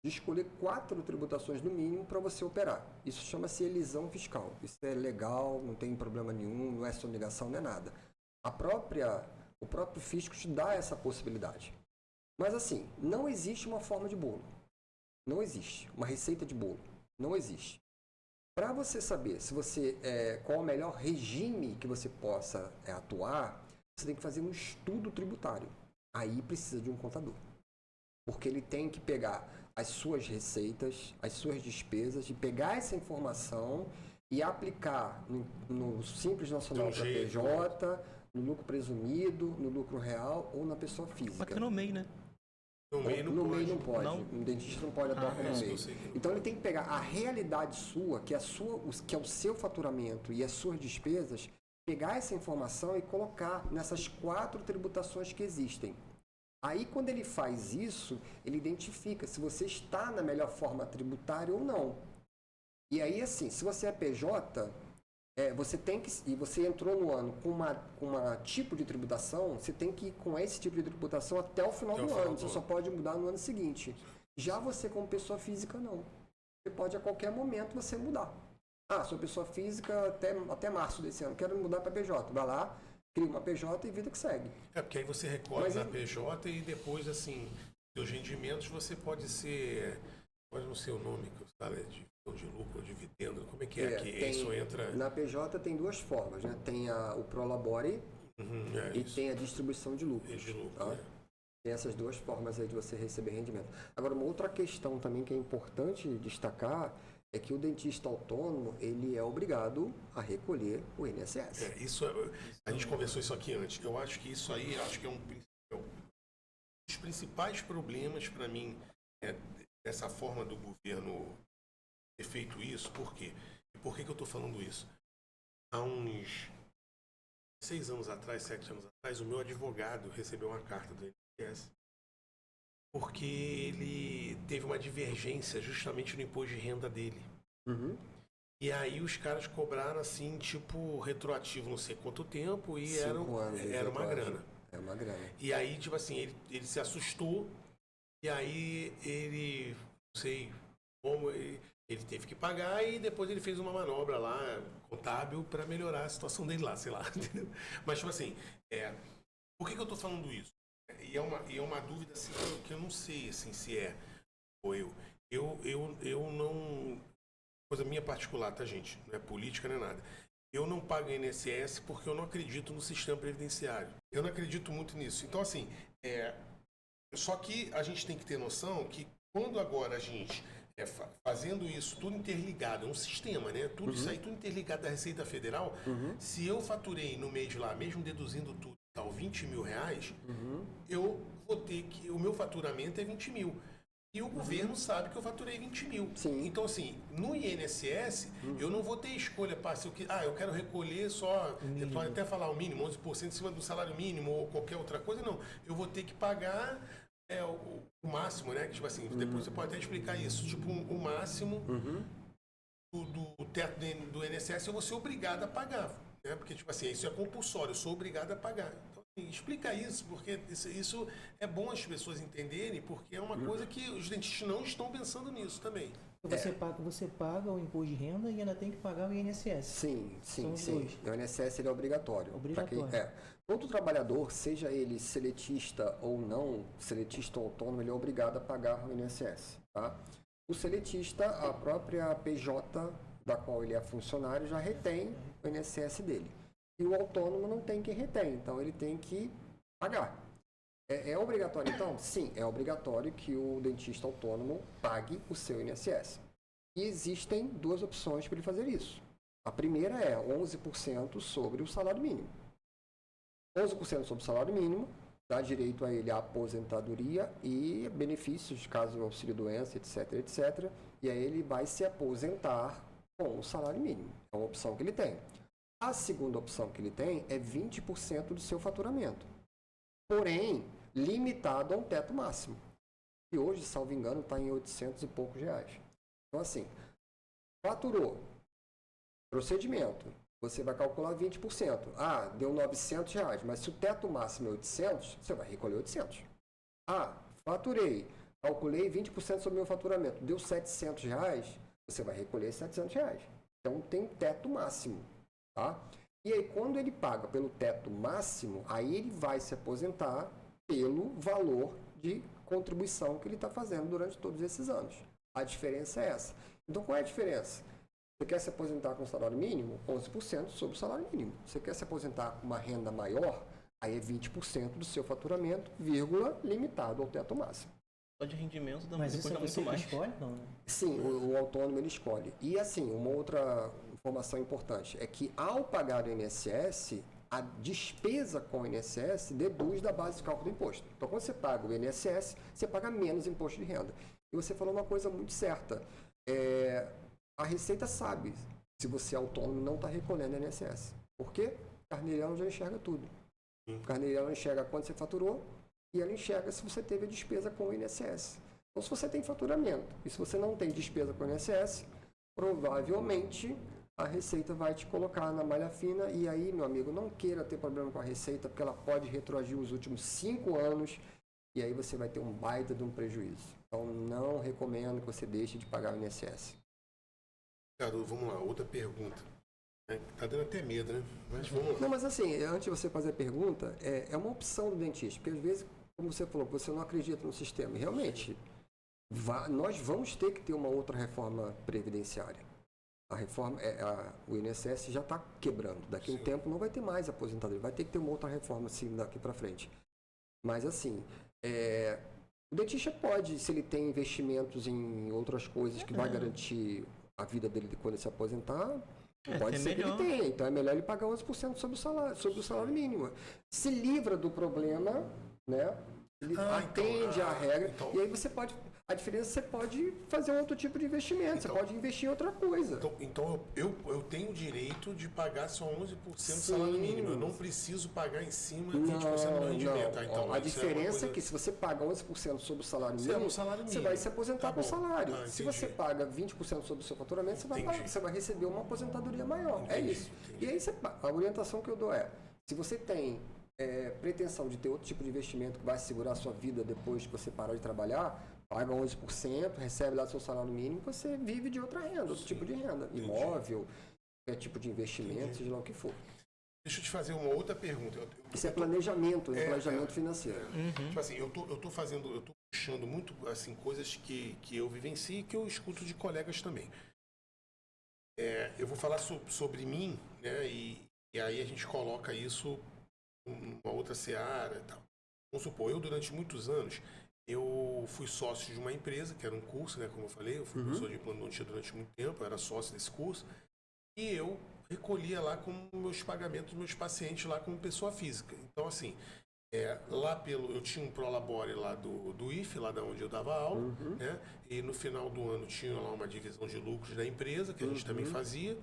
de escolher 4 tributações no mínimo para você operar. Isso chama-se elisão fiscal. Isso é legal, não tem problema nenhum, não é sonegação, não é nada. O próprio fisco te dá essa possibilidade. Mas assim, não existe uma forma de bolo. Não existe. Uma receita de bolo. Não existe. Para você saber se você qual o melhor regime que você possa atuar, você tem que fazer um estudo tributário. Aí precisa de um contador. Porque ele tem que pegar as suas receitas, as suas despesas, e pegar essa informação e aplicar no Simples Nacional da PJ, no lucro presumido, no lucro real ou na pessoa física. Mas que no MEI, né? No MEI não pode. Não? O dentista não pode atuar como MEI. Então ele tem que pegar a realidade sua, que é o seu faturamento e as suas despesas, pegar essa informação e colocar nessas 4 tributações que existem. Aí, quando ele faz isso, ele identifica se você está na melhor forma tributária ou não. E aí, assim, se você é PJ, você tem que, e você entrou no ano com uma tipo de tributação, você tem que ir com esse tipo de tributação até o final do ano. Você só pode mudar no ano seguinte. Já você, como pessoa física, não. Você pode, a qualquer momento, você mudar. Sou pessoa física até março desse ano, quero mudar para PJ. Vai lá, cria uma PJ e vida que segue. Porque aí você recolhe na PJ e depois, assim, seus rendimentos você pode ser, pode não ser o nome que eu falo, de lucro, dividendo, como é que é? Isso entra... Na PJ tem 2 formas, né? Tem o Prolabore e tem a distribuição de lucros. Tá? Tem essas 2 formas aí de você receber rendimento. Agora, uma outra questão também que é importante destacar é que o dentista autônomo, ele é obrigado a recolher o INSS. Isso a gente conversou isso aqui antes. Eu acho que isso aí, acho que é um dos principais problemas para mim dessa forma do governo ter feito isso. Por quê? E por que eu estou falando isso? Há uns 6 anos atrás, 7 anos atrás, o meu advogado recebeu uma carta do INSS porque ele teve uma divergência justamente no imposto de renda dele. Uhum. E aí os caras cobraram assim, tipo, retroativo não sei quanto tempo e era uma grana. É uma grana. E aí, tipo assim, ele se assustou e aí ele, não sei como, ele teve que pagar e depois ele fez uma manobra lá, contábil, para melhorar a situação dele lá, sei lá. Entendeu? Mas, tipo assim, por que eu tô falando isso? E é uma dúvida assim, que eu não sei assim, se ou eu. Eu não... Coisa minha particular, tá, gente? Não é política, não é nada. Eu não pago INSS porque eu não acredito no sistema previdenciário. Eu não acredito muito nisso. Então, assim, só que a gente tem que ter noção que quando agora a gente fazendo isso tudo interligado, é um sistema, né? Tudo isso aí, tudo interligado da Receita Federal, se eu faturei no mês lá, mesmo deduzindo tudo, tal, 20 mil reais, eu vou ter que... O meu faturamento é 20 mil. E o governo sabe que eu faturei 20 mil. Sim. Então, assim, no INSS, eu não vou ter escolha para se eu quero recolher só, pode até falar o mínimo, 11% em cima do salário mínimo ou qualquer outra coisa, não. Eu vou ter que pagar o máximo, né? Que, tipo assim, depois você pode até explicar isso. Tipo, o máximo do teto do INSS eu vou ser obrigado a pagar. Né? Porque, tipo assim, isso é compulsório, eu sou obrigado a pagar. Explica isso, porque isso é bom as pessoas entenderem, porque é uma coisa que os dentistas não estão pensando nisso também. Você paga o imposto de renda e ainda tem que pagar o INSS. Sim. Dois. O INSS ele é obrigatório. Obrigatório. Todo trabalhador, seja ele seletista ou não, seletista ou autônomo, ele é obrigado a pagar o INSS. Tá? O seletista, a própria PJ da qual ele é funcionário, já retém o INSS dele. E o autônomo não tem quem retém, então ele tem que pagar. É obrigatório, então? Sim, é obrigatório que o dentista autônomo pague o seu INSS. E existem 2 opções para ele fazer isso. A primeira é 11% sobre o salário mínimo. 11% sobre o salário mínimo dá direito a ele à aposentadoria e benefícios, caso auxílio-doença, etc. E aí ele vai se aposentar com o salário mínimo. É uma opção que ele tem. A segunda opção que ele tem é 20% do seu faturamento, porém limitado a um teto máximo, que hoje, salvo engano, está em 800 e poucos reais. Então, assim, faturou, procedimento, você vai calcular 20%. Ah, deu 900 reais, mas se o teto máximo é 800, você vai recolher 800. Ah, faturei, calculei 20% sobre o meu faturamento, deu 700 reais, você vai recolher 700 reais. Então, tem um teto máximo. Tá? E aí, quando ele paga pelo teto máximo, aí ele vai se aposentar pelo valor de contribuição que ele está fazendo durante todos esses anos. A diferença é essa. Então, qual é a diferença? Você quer se aposentar com salário mínimo? 11% sobre o salário mínimo. Você quer se aposentar com uma renda maior? Aí é 20% do seu faturamento, vírgula, limitado ao teto máximo. Só de rendimento dá Mas isso é você que escolhe, não, né? Sim, o autônomo ele escolhe. E assim, uma outra informação importante é que ao pagar o INSS, a despesa com o INSS deduz da base de cálculo do imposto. Então, quando você paga o INSS, você paga menos imposto de renda. E você falou uma coisa muito certa. A Receita sabe se você é autônomo e não está recolhendo o INSS. Por quê? O carneirão já enxerga tudo. O carneirão enxerga quanto você faturou e ela enxerga se você teve a despesa com o INSS. Então, se você tem faturamento e se você não tem despesa com o INSS, provavelmente a Receita vai te colocar na malha fina e aí, meu amigo, não queira ter problema com a Receita, porque ela pode retroagir os últimos 5 anos e aí você vai ter um baita de um prejuízo. Então, não recomendo que você deixe de pagar o INSS. Ricardo, vamos lá, outra pergunta. Tá dando até medo, né? Mas vamos lá. Não, mas assim, antes de você fazer a pergunta, é uma opção do dentista, porque às vezes, como você falou, você não acredita no sistema. E realmente, nós vamos ter que ter uma outra reforma previdenciária. A reforma, o INSS já está quebrando. Daqui a um tempo não vai ter mais aposentadoria. Vai ter que ter uma outra reforma assim, daqui para frente. Mas assim, o dentista pode, se ele tem investimentos em outras coisas que vai garantir a vida dele quando ele se aposentar, pode até ser melhor. que ele tenha. Então é melhor ele pagar 11% sobre o salário mínimo. Se livra do problema, né? Ele atende à regra. E aí você pode... A diferença, você pode fazer um outro tipo de investimento, você pode investir em outra coisa. Então eu tenho o direito de pagar só 11% do salário mínimo. Eu não preciso pagar em cima 20% do rendimento. Não. Então, A diferença é que se você paga 11% sobre o salário mínimo, você vai se aposentar com o salário. Se você paga 20% sobre o seu faturamento, você vai receber uma aposentadoria maior. É isso. E aí a orientação que eu dou é, se você tem pretensão de ter outro tipo de investimento que vai segurar a sua vida depois que você parar de trabalhar, paga 11%, recebe lá seu salário mínimo, você vive de outra renda, outro tipo de renda. Imóvel, tipo de investimento, seja lá o que for. Deixa eu te fazer uma outra pergunta. Isso é planejamento, planejamento financeiro. Tipo assim, eu tô puxando muito assim, coisas que eu vivencio e que eu escuto de colegas também. Eu vou falar sobre mim, né? E aí a gente coloca isso numa outra seara e tal. Vamos supor, eu durante muitos anos, eu fui sócio de uma empresa, que era um curso, né? Como eu falei, eu fui professor de plantodontia durante muito tempo, eu era sócio desse curso, e eu recolhia lá com meus pagamentos dos meus pacientes lá como pessoa física. Então, assim, eu tinha um prolabore lá do IFE, lá da onde eu dava aula, né? E no final do ano tinha lá uma divisão de lucros da empresa, que a gente também fazia,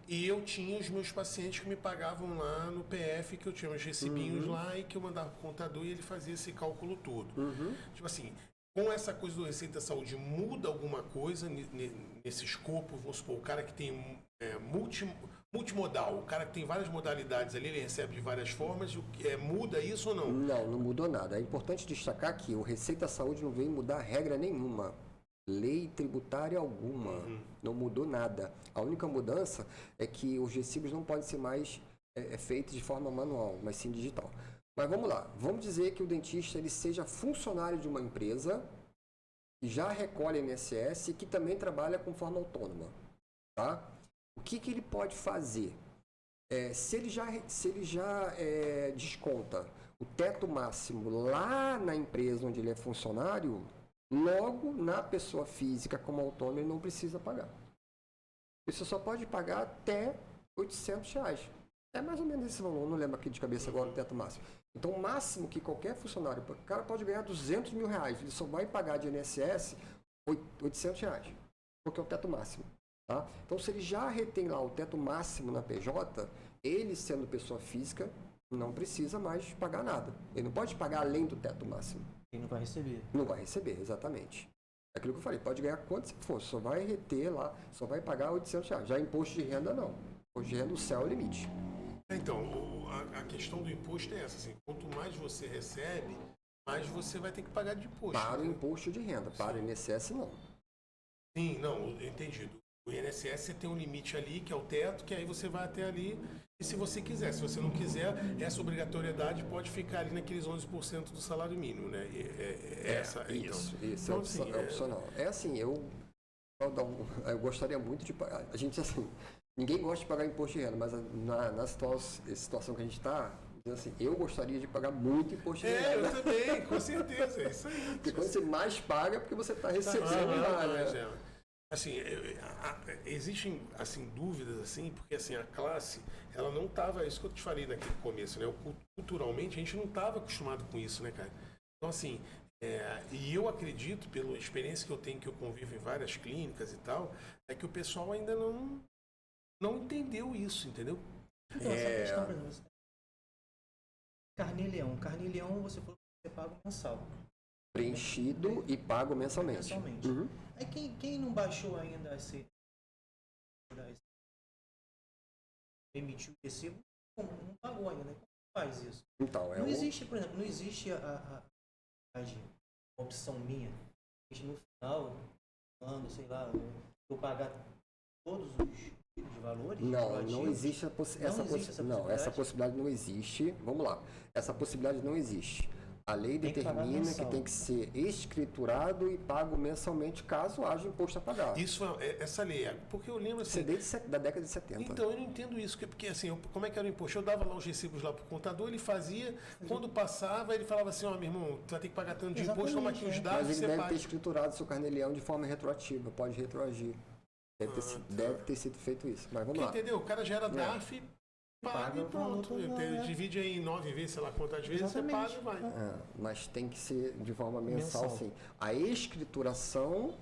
e eu tinha os meus pacientes que me pagavam lá no PF, que eu tinha os recibinhos lá e que eu mandava pro contador e ele fazia esse cálculo todo. Tipo assim, com essa coisa do Receita Saúde, muda alguma coisa nesse escopo? Vamos supor, o cara que tem multimodal, o cara que tem várias modalidades ali, ele recebe de várias formas, muda isso ou não? Não mudou nada. É importante destacar que o Receita Saúde não veio mudar regra nenhuma. Lei tributária alguma. Não mudou nada. A única mudança é que os recibos não podem ser mais feitos de forma manual, mas sim digital. Mas vamos lá. Vamos dizer que o dentista ele seja funcionário de uma empresa que já recolhe INSS e que também trabalha com forma autônoma. Tá? O que ele pode fazer? Se ele já desconta o teto máximo lá na empresa onde ele é funcionário, logo na pessoa física como autônomo ele não precisa pagar. Você só pode pagar até R$800. É mais ou menos esse valor, não lembro aqui de cabeça agora o teto máximo. Então o máximo que qualquer funcionário, o cara pode ganhar R$200 mil, ele só vai pagar de INSS R$800, porque é o teto máximo. Tá? Então, se ele já retém lá o teto máximo na PJ, ele sendo pessoa física, não precisa mais pagar nada. Ele não pode pagar além do teto máximo. Ele não vai receber. Não vai receber, exatamente. É aquilo que eu falei, pode ganhar quanto for, só vai reter lá, só vai pagar R$800. Já imposto de renda, não. Imposto de renda, o céu é o limite. Então, a questão do imposto é essa, assim, quanto mais você recebe, mais você vai ter que pagar de imposto. Para o imposto de renda, para o INSS, não. Sim, não, entendido. O INSS você tem um limite ali, que é o teto, que aí você vai até ali, e se você quiser. Se você não quiser, essa obrigatoriedade pode ficar ali naqueles 11% do salário mínimo, né? Isso então, é opcional. É assim, eu gostaria muito de pagar. A gente, assim, ninguém gosta de pagar imposto de renda, mas na situação que a gente está, assim, eu gostaria de pagar muito imposto de renda. Eu também, com certeza, é isso aí. Porque quando você mais paga, é porque você está recebendo mais, né? Assim, existem assim, dúvidas, assim, porque assim, a classe, ela não estava, isso que eu te falei naquele começo, né? Culturalmente, a gente não estava acostumado com isso, né, cara? Então, assim, e eu acredito, pela experiência que eu tenho, que eu convivo em várias clínicas e tal, é que o pessoal ainda não entendeu isso, entendeu? Então, essa questão, por exemplo, Carnê-Leão, você paga mensal. Preenchido e pago mensalmente. Aí quem não baixou ainda emitiu o recibo, não pagou ainda, né? Como faz isso? Então, não existe, por exemplo, não existe a opção minha, no final do ano, sei lá, eu pagar todos os valores? Não existe essa possibilidade não existe. Vamos lá. Essa possibilidade não existe. A lei determina que tem que ser escriturado e pago mensalmente caso haja imposto a pagar. Isso, essa lei, porque eu lembro assim... Isso é da década de 70. Então, eu não entendo isso, porque assim, como é que era o imposto? Eu dava lá os recibos lá pro contador, ele fazia, quando passava, ele falava assim, meu irmão, tu vai ter que pagar tanto de imposto, toma aqui os dados, mas ele deve ter escriturado seu Carnê-Leão de forma retroativa, pode retroagir. Deve ter sido feito isso. Mas vamos lá. Entendeu? O cara gera DARF, paga e pronto. Divide aí em 9 vezes, sei lá quantas vezes, Exatamente. você paga e vai. Mas tem que ser de forma mensal, sim. A escrituração,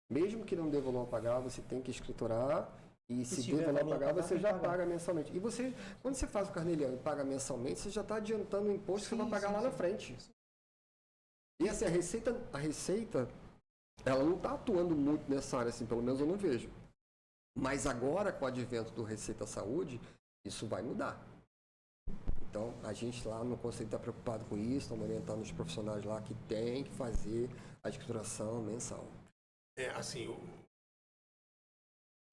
mesmo que não dê valor a pagar, você tem que escriturar. E se der valor a pagar, você já paga mensalmente. E você, quando você faz o carnelião e paga mensalmente, você já está adiantando o imposto que você vai pagar lá na frente. E assim, a receita, ela não está atuando muito nessa área, assim, pelo menos eu não vejo. Mas agora, com o advento do Receita Saúde, isso vai mudar. Então, a gente lá no Conselho está preocupado com isso, estamos orientando os profissionais lá que tem que fazer a escrituração mensal. Assim,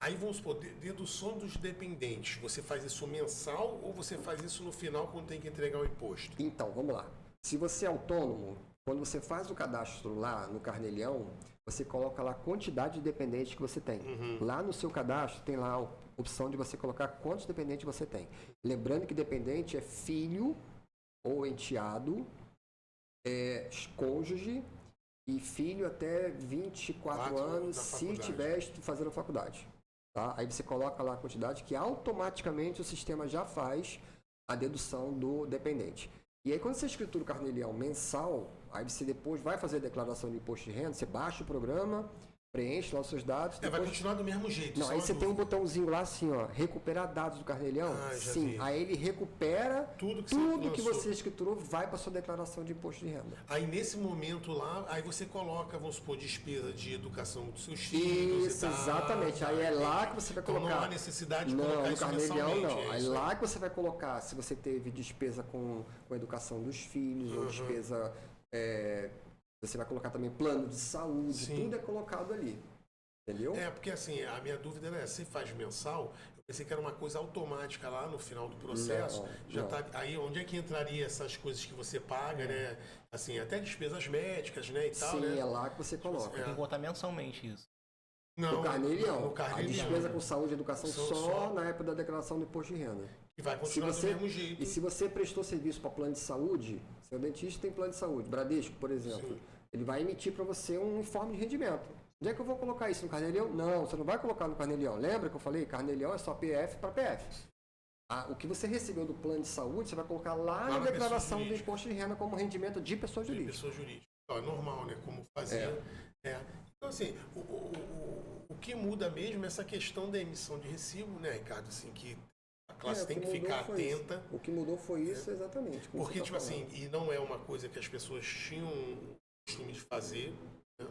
aí vamos supor, dedução dos dependentes, você faz isso mensal ou você faz isso no final quando tem que entregar o imposto? Então, vamos lá. Se você é autônomo, quando você faz o cadastro lá no Carnelião, você coloca lá a quantidade de dependentes que você tem. Lá no seu cadastro tem lá a opção de você colocar quantos dependentes você tem. Lembrando que dependente é filho ou enteado, cônjuge e filho até 24 anos, se estiver fazendo faculdade. Tá? Aí você coloca lá a quantidade que automaticamente o sistema já faz a dedução do dependente. E aí quando você escritura o carnelião mensal, aí você depois vai fazer a declaração de imposto de renda, você baixa o programa, preenche lá os seus dados. Vai continuar do mesmo jeito. Não, aí você tem um botãozinho lá assim, ó, recuperar dados do carnelião. Sim, vi. Aí ele recupera tudo que você escriturou, vai para sua declaração de imposto de renda. Aí nesse momento lá, aí você coloca, vamos supor, despesa de educação dos seus filhos. Isso, exatamente. Aí é lá que você vai colocar. Então não há necessidade de colocar no isso carnelião não. Aí isso. Lá que você vai colocar se você teve despesa com a educação dos filhos, ou despesa. Você vai colocar também plano de saúde, Sim. Tudo é colocado ali. Entendeu? Porque assim, a minha dúvida era se faz mensal, eu pensei que era uma coisa automática lá no final do processo. Não. Tá, aí onde é que entraria essas coisas que você paga, né? Assim, até despesas médicas, né? E tal, Sim, né? é lá que você coloca. Tem que botar mensalmente isso. Não, No carnelião. no carnelião. A despesa com saúde e educação só na época da declaração do imposto de renda. E vai continuar do mesmo jeito. E se você prestou serviço para plano de saúde, seu dentista tem plano de saúde, Bradesco, por exemplo, Sim. ele vai emitir para você um informe de rendimento. Onde é que eu vou colocar isso? No carnelião? Não, você não vai colocar no carnelião. Lembra que eu falei? Carnelião é só PF para PF. O que você recebeu do plano de saúde, você vai colocar lá na declaração do imposto de renda como rendimento de pessoa jurídica. De pessoa jurídica. Então, é normal, né? Como fazer. Então, assim, o que muda mesmo é essa questão da emissão de recibo, né, Ricardo? Assim, que a classe tem que ficar atenta. Isso. O que mudou foi isso, exatamente. Porque, tipo assim, e não é uma coisa que as pessoas tinham o costume de fazer, né?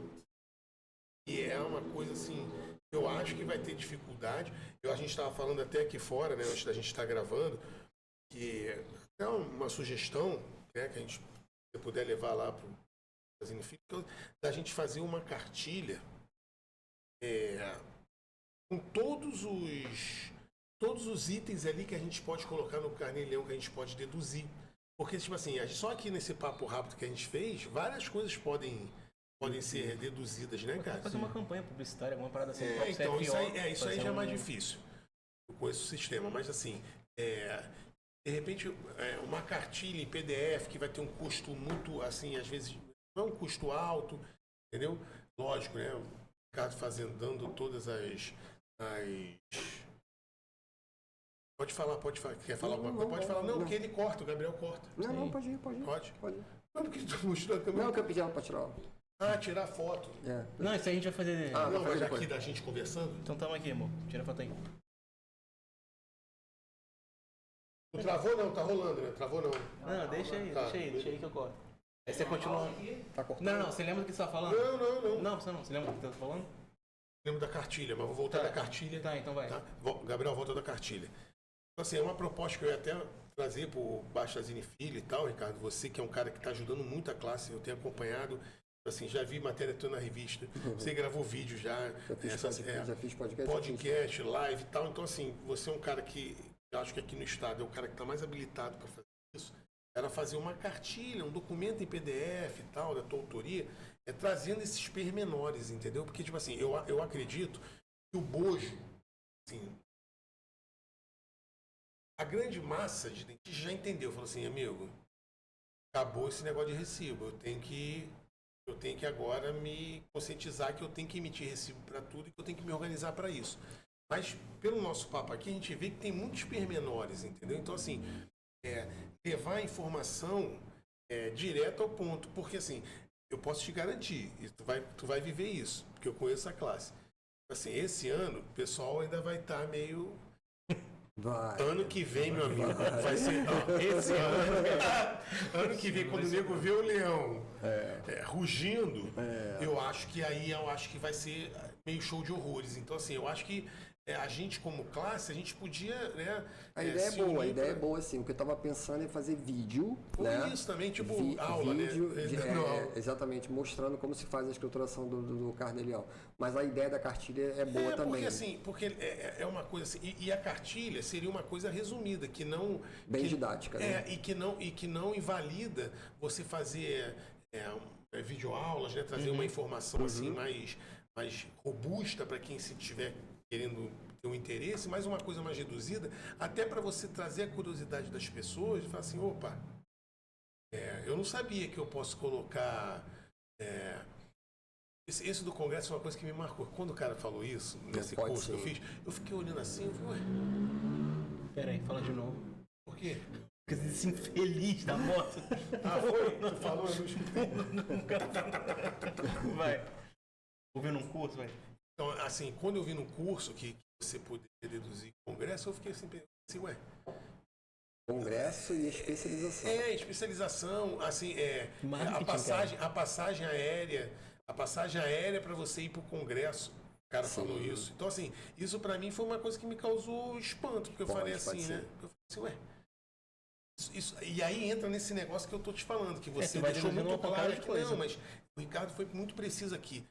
E é uma coisa assim, eu acho que vai ter dificuldade. A gente estava falando até aqui fora, né, antes da gente estar gravando, que é uma sugestão, né, que a gente, se puder levar lá para o da gente fazer uma cartilha com todos os itens ali que a gente pode colocar no carnelião, que a gente pode deduzir. Porque, tipo assim, só aqui nesse papo rápido que a gente fez, várias coisas podem ser deduzidas, né, cara? Fazer uma campanha publicitária, alguma parada assim. Então, isso aí já é mais difícil. Eu conheço o sistema, mas assim, de repente, uma cartilha em PDF que vai ter um custo muito, assim, às vezes, não é um custo alto, entendeu? Lógico, né? O Ricardo dando todas as... Pode falar. Quer falar alguma coisa? Pode falar. Não, porque ele corta, o Gabriel corta. Não, pode ir. Pode? Pode. Não, porque tu mostrou a câmera. Não, que eu pedi ela para tirar. Tirar foto. Não, isso aí a gente vai fazer. Não, mas aqui da gente conversando. Então tamo aqui, amor. Tira a foto aí. Não travou não, tá rolando, né? Travou não. Não, deixa aí que eu corto. Aí você continua. Tá cortando. Não, você lembra do que você tava falando? Não. Não, você não. Você lembra do que você tava falando? Lembro da cartilha, mas vou voltar da cartilha. Tá, então vai. Tá? Gabriel, volta da cartilha. Então, assim, é uma proposta que eu ia até trazer pro Bastazini Filho e tal, Ricardo. Você que é um cara que está ajudando muito a classe, eu tenho acompanhado. Assim, já vi matéria toda na revista. Você gravou vídeo já. Já fiz podcast. Podcast, live e tal. Então, assim, você é um cara que, eu acho que aqui no estado é o cara que está mais habilitado para fazer isso. Era fazer uma cartilha, um documento em PDF e tal, da tua autoria, trazendo esses pormenores, entendeu? Porque, tipo assim, eu acredito que o bojo, assim, a grande massa de dentistas já entendeu. Falou assim, amigo, acabou esse negócio de recibo, eu Eu tenho que agora me conscientizar que eu tenho que emitir recibo para tudo e que eu tenho que me organizar para isso. Mas, pelo nosso papo aqui, a gente vê que tem muitos pormenores, entendeu? Então, assim, levar a informação direto ao ponto. Porque, assim, eu posso te garantir, e tu vai viver isso, porque eu conheço a classe. Assim, esse ano, o pessoal ainda vai estar meio... Ano que vem, meu amigo, vai ser... esse ano que vem, quando o nego vê o leão rugindo, eu acho que vai ser meio show de horrores. Então, assim, eu acho que a gente, como classe, a gente podia, né? A ideia é boa, assim. O que eu estava pensando é fazer vídeo, né? Isso também, tipo aula, vídeo, né? Exatamente, mostrando como se faz a escrituração do carnê-leão. Mas a ideia da cartilha é boa também. Porque é uma coisa assim, e a cartilha seria uma coisa resumida, que não... Bem didática, né? E que não invalida você fazer videoaulas, né? Trazer uma informação assim mais robusta para quem se tiver querendo ter um interesse, mas uma coisa mais reduzida, até para você trazer a curiosidade das pessoas e falar assim, opa, eu não sabia que eu posso colocar... Esse do Congresso é uma coisa que me marcou. Quando o cara falou isso, nesse curso que eu fiz, eu fiquei olhando assim, eu falei, ué... Peraí, fala de novo. Por quê? Porque esse infeliz da moto. Foi? Tu falou, eu não escutei. Vai. Ouvindo um curso, vai. Então, assim, quando eu vi no curso que você poderia deduzir Congresso, eu fiquei assim, ué... Congresso e especialização. Especialização, assim, a passagem aérea para você ir para o Congresso. O cara falou isso. Então, assim, isso para mim foi uma coisa que me causou espanto, porque eu falei assim, né? Eu falei assim, ué. E aí entra nesse negócio que eu tô te falando, que você deixou muito claro que não, mas o Ricardo foi muito preciso aqui.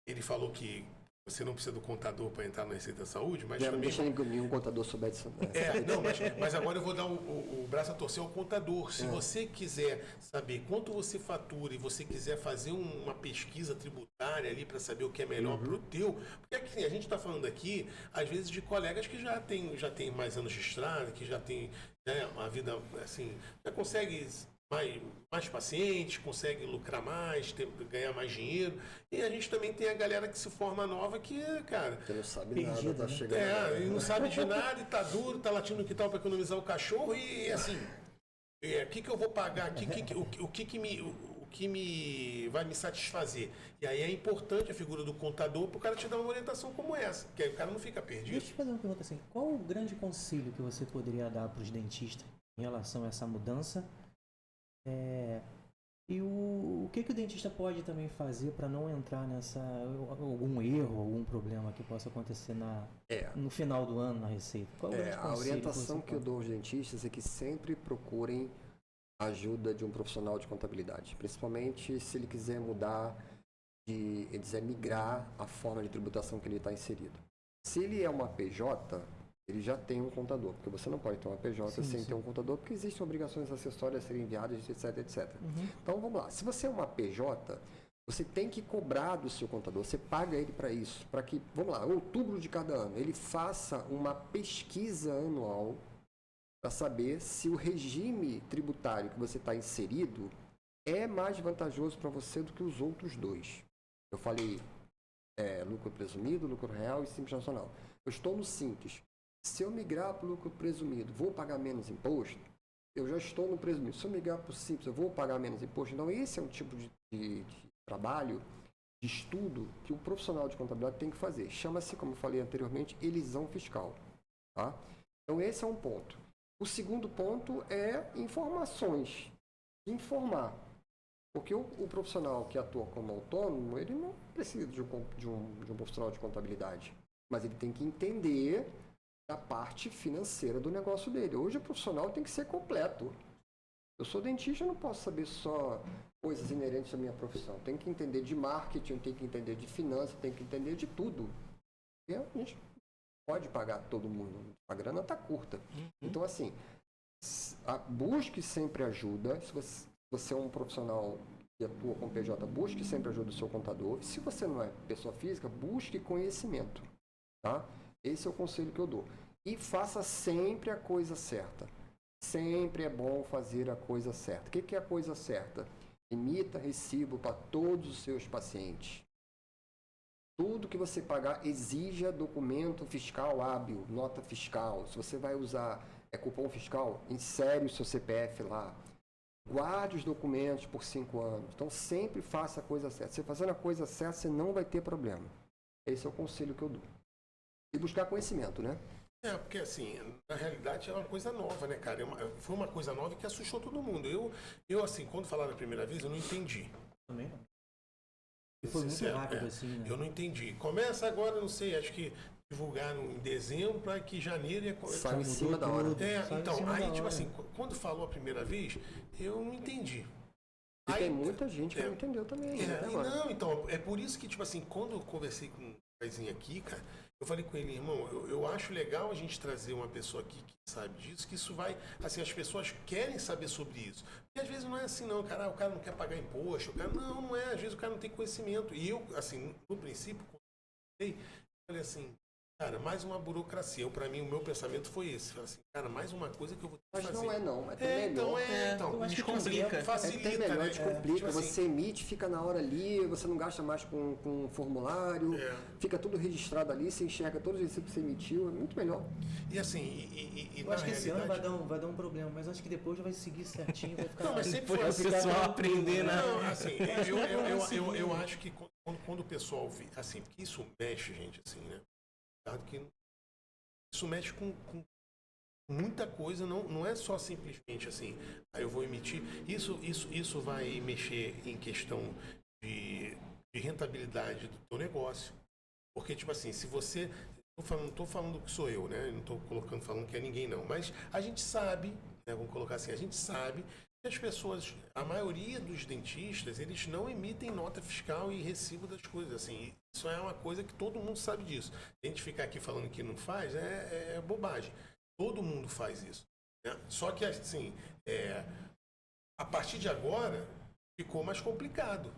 Ele falou que você não precisa do contador para entrar na Receita da Saúde, mas também... Deixa nenhum contador souber disso. Mas agora eu vou dar o braço a torcer ao contador. Se você quiser saber quanto você fatura e você quiser fazer uma pesquisa tributária ali para saber o que é melhor para o teu... Porque assim, a gente está falando aqui, às vezes, de colegas que já tem mais anos de estrada, que já tem uma vida, assim, já consegue... Mais pacientes, consegue lucrar mais, ganhar mais dinheiro. E a gente também tem a galera que se forma nova que, cara... Que não sabe nada, tá chegando... e não sabe de nada, e tá duro, tá latindo no quintal para economizar o cachorro, e assim... O que eu vou pagar aqui? O que vai me satisfazer? E aí é importante a figura do contador para o cara te dar uma orientação como essa, que aí o cara não fica perdido. Deixa eu te fazer uma pergunta assim. Qual o grande conselho que você poderia dar para os dentistas em relação a essa mudança? E o que o dentista pode também fazer para não entrar nessa algum erro, algum problema que possa acontecer no final do ano na receita? Qual é o grande a orientação que eu dou aos dentistas é que sempre procurem a ajuda de um profissional de contabilidade, principalmente se ele quiser ele quiser migrar a forma de tributação que ele está inserido. Se ele é uma PJ, ele já tem um contador, porque você não pode ter uma PJ sem ter um contador, porque existem obrigações acessórias a serem enviadas, etc, etc. Então, vamos lá. Se você é uma PJ, você tem que cobrar do seu contador, você paga ele para isso, para que, vamos lá, outubro de cada ano, ele faça uma pesquisa anual para saber se o regime tributário que você está inserido é mais vantajoso para você do que os outros dois. Eu falei lucro presumido, lucro real e Simples Nacional. Eu estou no Simples. Se eu migrar para o lucro presumido, vou pagar menos imposto? Eu já estou no presumido. Se eu migrar para o Simples, eu vou pagar menos imposto? Então, esse é um tipo de trabalho, de estudo, que o profissional de contabilidade tem que fazer. Chama-se, como eu falei anteriormente, elisão fiscal. Tá? Então, esse é um ponto. O segundo ponto é informações. Informar. Porque o profissional que atua como autônomo, ele não precisa de um profissional de contabilidade. Mas ele tem que entender a parte financeira do negócio dele. Hoje o profissional tem que ser completo. Eu sou dentista, eu não posso saber só coisas inerentes à minha profissão. Tem que entender de marketing, tem que entender de finanças, tem que entender de tudo. E a gente pode pagar todo mundo. A grana está curta. Então, assim, busque sempre ajuda. Se você é um profissional que atua com PJ, busque sempre ajuda do seu contador. Se você não é pessoa física, busque conhecimento. Tá? Esse é o conselho que eu dou. E faça sempre a coisa certa. Sempre é bom fazer a coisa certa. O que é a coisa certa? Emita recibo para todos os seus pacientes. Tudo que você pagar, exija documento fiscal hábil, nota fiscal. Se você vai usar cupom fiscal, insere o seu CPF lá. Guarde os documentos por 5 anos. Então, sempre faça a coisa certa. Você fazendo a coisa certa, você não vai ter problema. Esse é o conselho que eu dou. E buscar conhecimento, né? Porque assim, na realidade é uma coisa nova, né, cara? Foi uma coisa nova que assustou todo mundo. Eu assim, quando falaram a primeira vez, eu não entendi. Também não. E foi muito rápido, assim, né? Eu não entendi. Começa agora, não sei, acho que divulgaram em dezembro para que janeiro ia... Sai em cima da hora. Então, aí, tipo assim, quando falou a primeira vez, eu não entendi. E aí, tem muita gente que não entendeu também. Não, então, é por isso que, tipo assim, quando eu conversei com um rapazinho aqui, cara, eu falei com ele, irmão, eu acho legal a gente trazer uma pessoa aqui que sabe disso, que isso vai, assim, as pessoas querem saber sobre isso. Porque às vezes não é assim, não, cara, o cara não quer pagar imposto, o cara, não é, às vezes o cara não tem conhecimento. E eu, assim, no princípio, eu falei assim, cara, mais uma burocracia. Para mim, o meu pensamento foi esse. Falei assim, cara, mais uma coisa que eu vou ter que fazer. Mas não, é melhor. Então, acho que complica. Facilita, melhor, né? descomplica. Tipo assim, você emite, fica na hora ali, você não gasta mais com formulário, fica tudo registrado ali, você enxerga todos os recibos que você emitiu, é muito melhor. E assim, eu acho que esse ano vai dar um problema, mas acho que depois já vai seguir certinho, vai ficar... Não, mas sempre foi o pessoal aprender, né? Não, assim, eu acho que quando o pessoal vê, assim, porque isso mexe, gente, assim, né? Que isso mexe com muita coisa, não é só simplesmente assim, aí eu vou emitir. Isso vai mexer em questão de rentabilidade do teu negócio. Porque, tipo assim, se você. Não estou falando que sou eu, né? Não estou falando que é ninguém, não. Mas a gente sabe, né? Vamos colocar assim, a gente sabe que as pessoas, a maioria dos dentistas, eles não emitem nota fiscal e recibo das coisas, assim. Isso é uma coisa que todo mundo sabe disso. A gente ficar aqui falando que não faz é bobagem. Todo mundo faz isso, né? Só que, assim, a partir de agora, ficou mais complicado.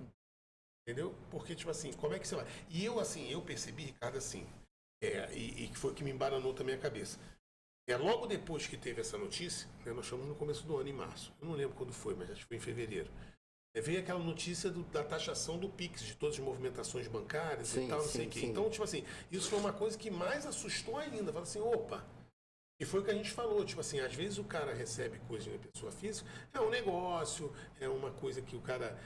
Entendeu? Porque, tipo assim, como é que você vai? E eu, assim, eu percebi, Ricardo, assim, e que foi o que me embaranou também a cabeça. Logo depois que teve essa notícia, né, nós estamos no começo do ano, em março. Eu não lembro quando foi, mas acho que foi em fevereiro. Veio aquela notícia da taxação do Pix, de todas as movimentações bancárias e tal, não sei o quê. Então, tipo assim, isso foi uma coisa que mais assustou ainda. Fala assim, opa... E foi o que a gente falou, tipo assim, às vezes o cara recebe coisa de pessoa física, é um negócio, é uma coisa que o cara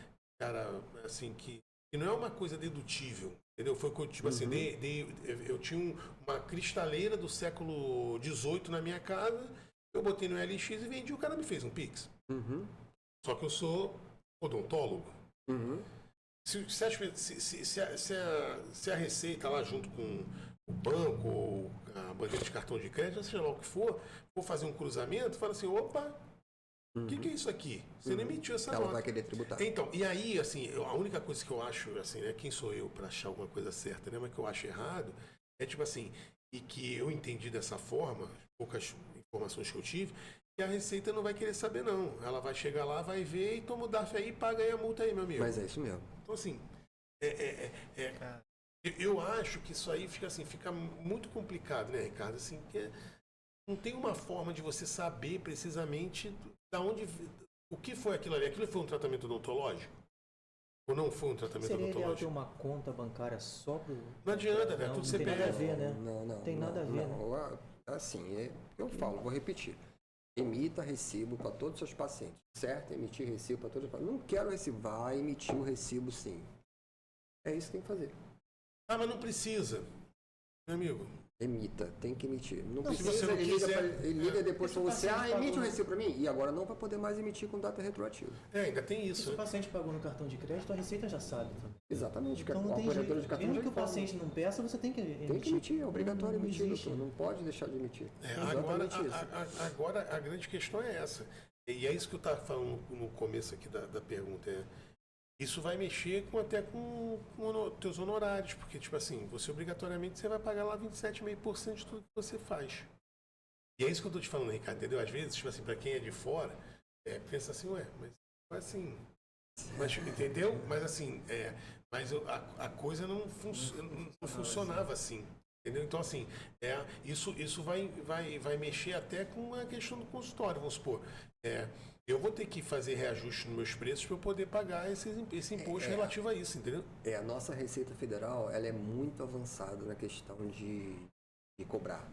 assim, que não é uma coisa dedutível, entendeu? Foi tipo assim, eu tinha uma cristaleira do século XVIII na minha casa, eu botei no LX e vendi, o cara me fez um Pix. Só que eu sou odontólogo. Se a Receita lá junto com o banco ou a bandeira de cartão de crédito, seja lá o que for fazer um cruzamento, fala assim, opa, o que é isso aqui? Você não emitiu essa nota. Ela vai querer tributar. Então, e aí, assim, a única coisa que eu acho, assim, né, quem sou eu para achar alguma coisa certa, né, mas que eu acho errado, é tipo assim, e que eu entendi dessa forma, poucas informações que eu tive, que a Receita não vai querer saber, não. Ela vai chegar lá, vai ver e toma o DARF aí e paga aí a multa aí, meu amigo. Mas é isso mesmo. Então, assim, eu acho que isso aí fica muito complicado, né, Ricardo? Assim, que não tem uma forma de você saber precisamente da onde, o que foi aquilo ali. Aquilo foi um tratamento odontológico? Ou não foi um tratamento odontológico? Seria ter uma conta bancária só pro... Não adianta, né? Tudo CPF. Tem nada a ver, né? Não. Tem nada a ver, né? Assim, eu falo, vou repetir. Emita recibo para todos os seus pacientes, certo? Emitir recibo para todos os pacientes. Não quero recibo, vai emitir o recibo sim. É isso que tem que fazer. Ah, mas não precisa, meu amigo. Emita, tem que emitir. Não se precisa, você não ele liga depois para você, emite o pagou... recibo para mim. E agora não vai poder mais emitir com data retroativa. Ainda tem isso. Se o paciente pagou no cartão de crédito, a Receita já sabe também. Exatamente. Então não a tem operadora jeito. de cartão Mesmo já que o paciente não peça, você tem que emitir. Tem que emitir, é obrigatório emitir, existe. doutor. Não pode deixar de emitir. Agora a grande questão é essa. E é isso que eu estava falando no começo aqui da pergunta. Isso vai mexer até com teus honorários, porque, tipo assim, você obrigatoriamente vai pagar lá 27,5% de tudo que você faz. E é isso que eu tô te falando, Ricardo, entendeu? Às vezes, tipo assim, para quem é de fora, pensa assim, mas assim... Mas, entendeu? Mas assim, mas a coisa não funcionava assim. Entendeu? Então, assim, isso vai mexer até com a questão do consultório. Vamos supor, eu vou ter que fazer reajuste nos meus preços para eu poder pagar esse imposto relativo a isso, entendeu? A nossa Receita Federal, ela é muito avançada na questão de cobrar,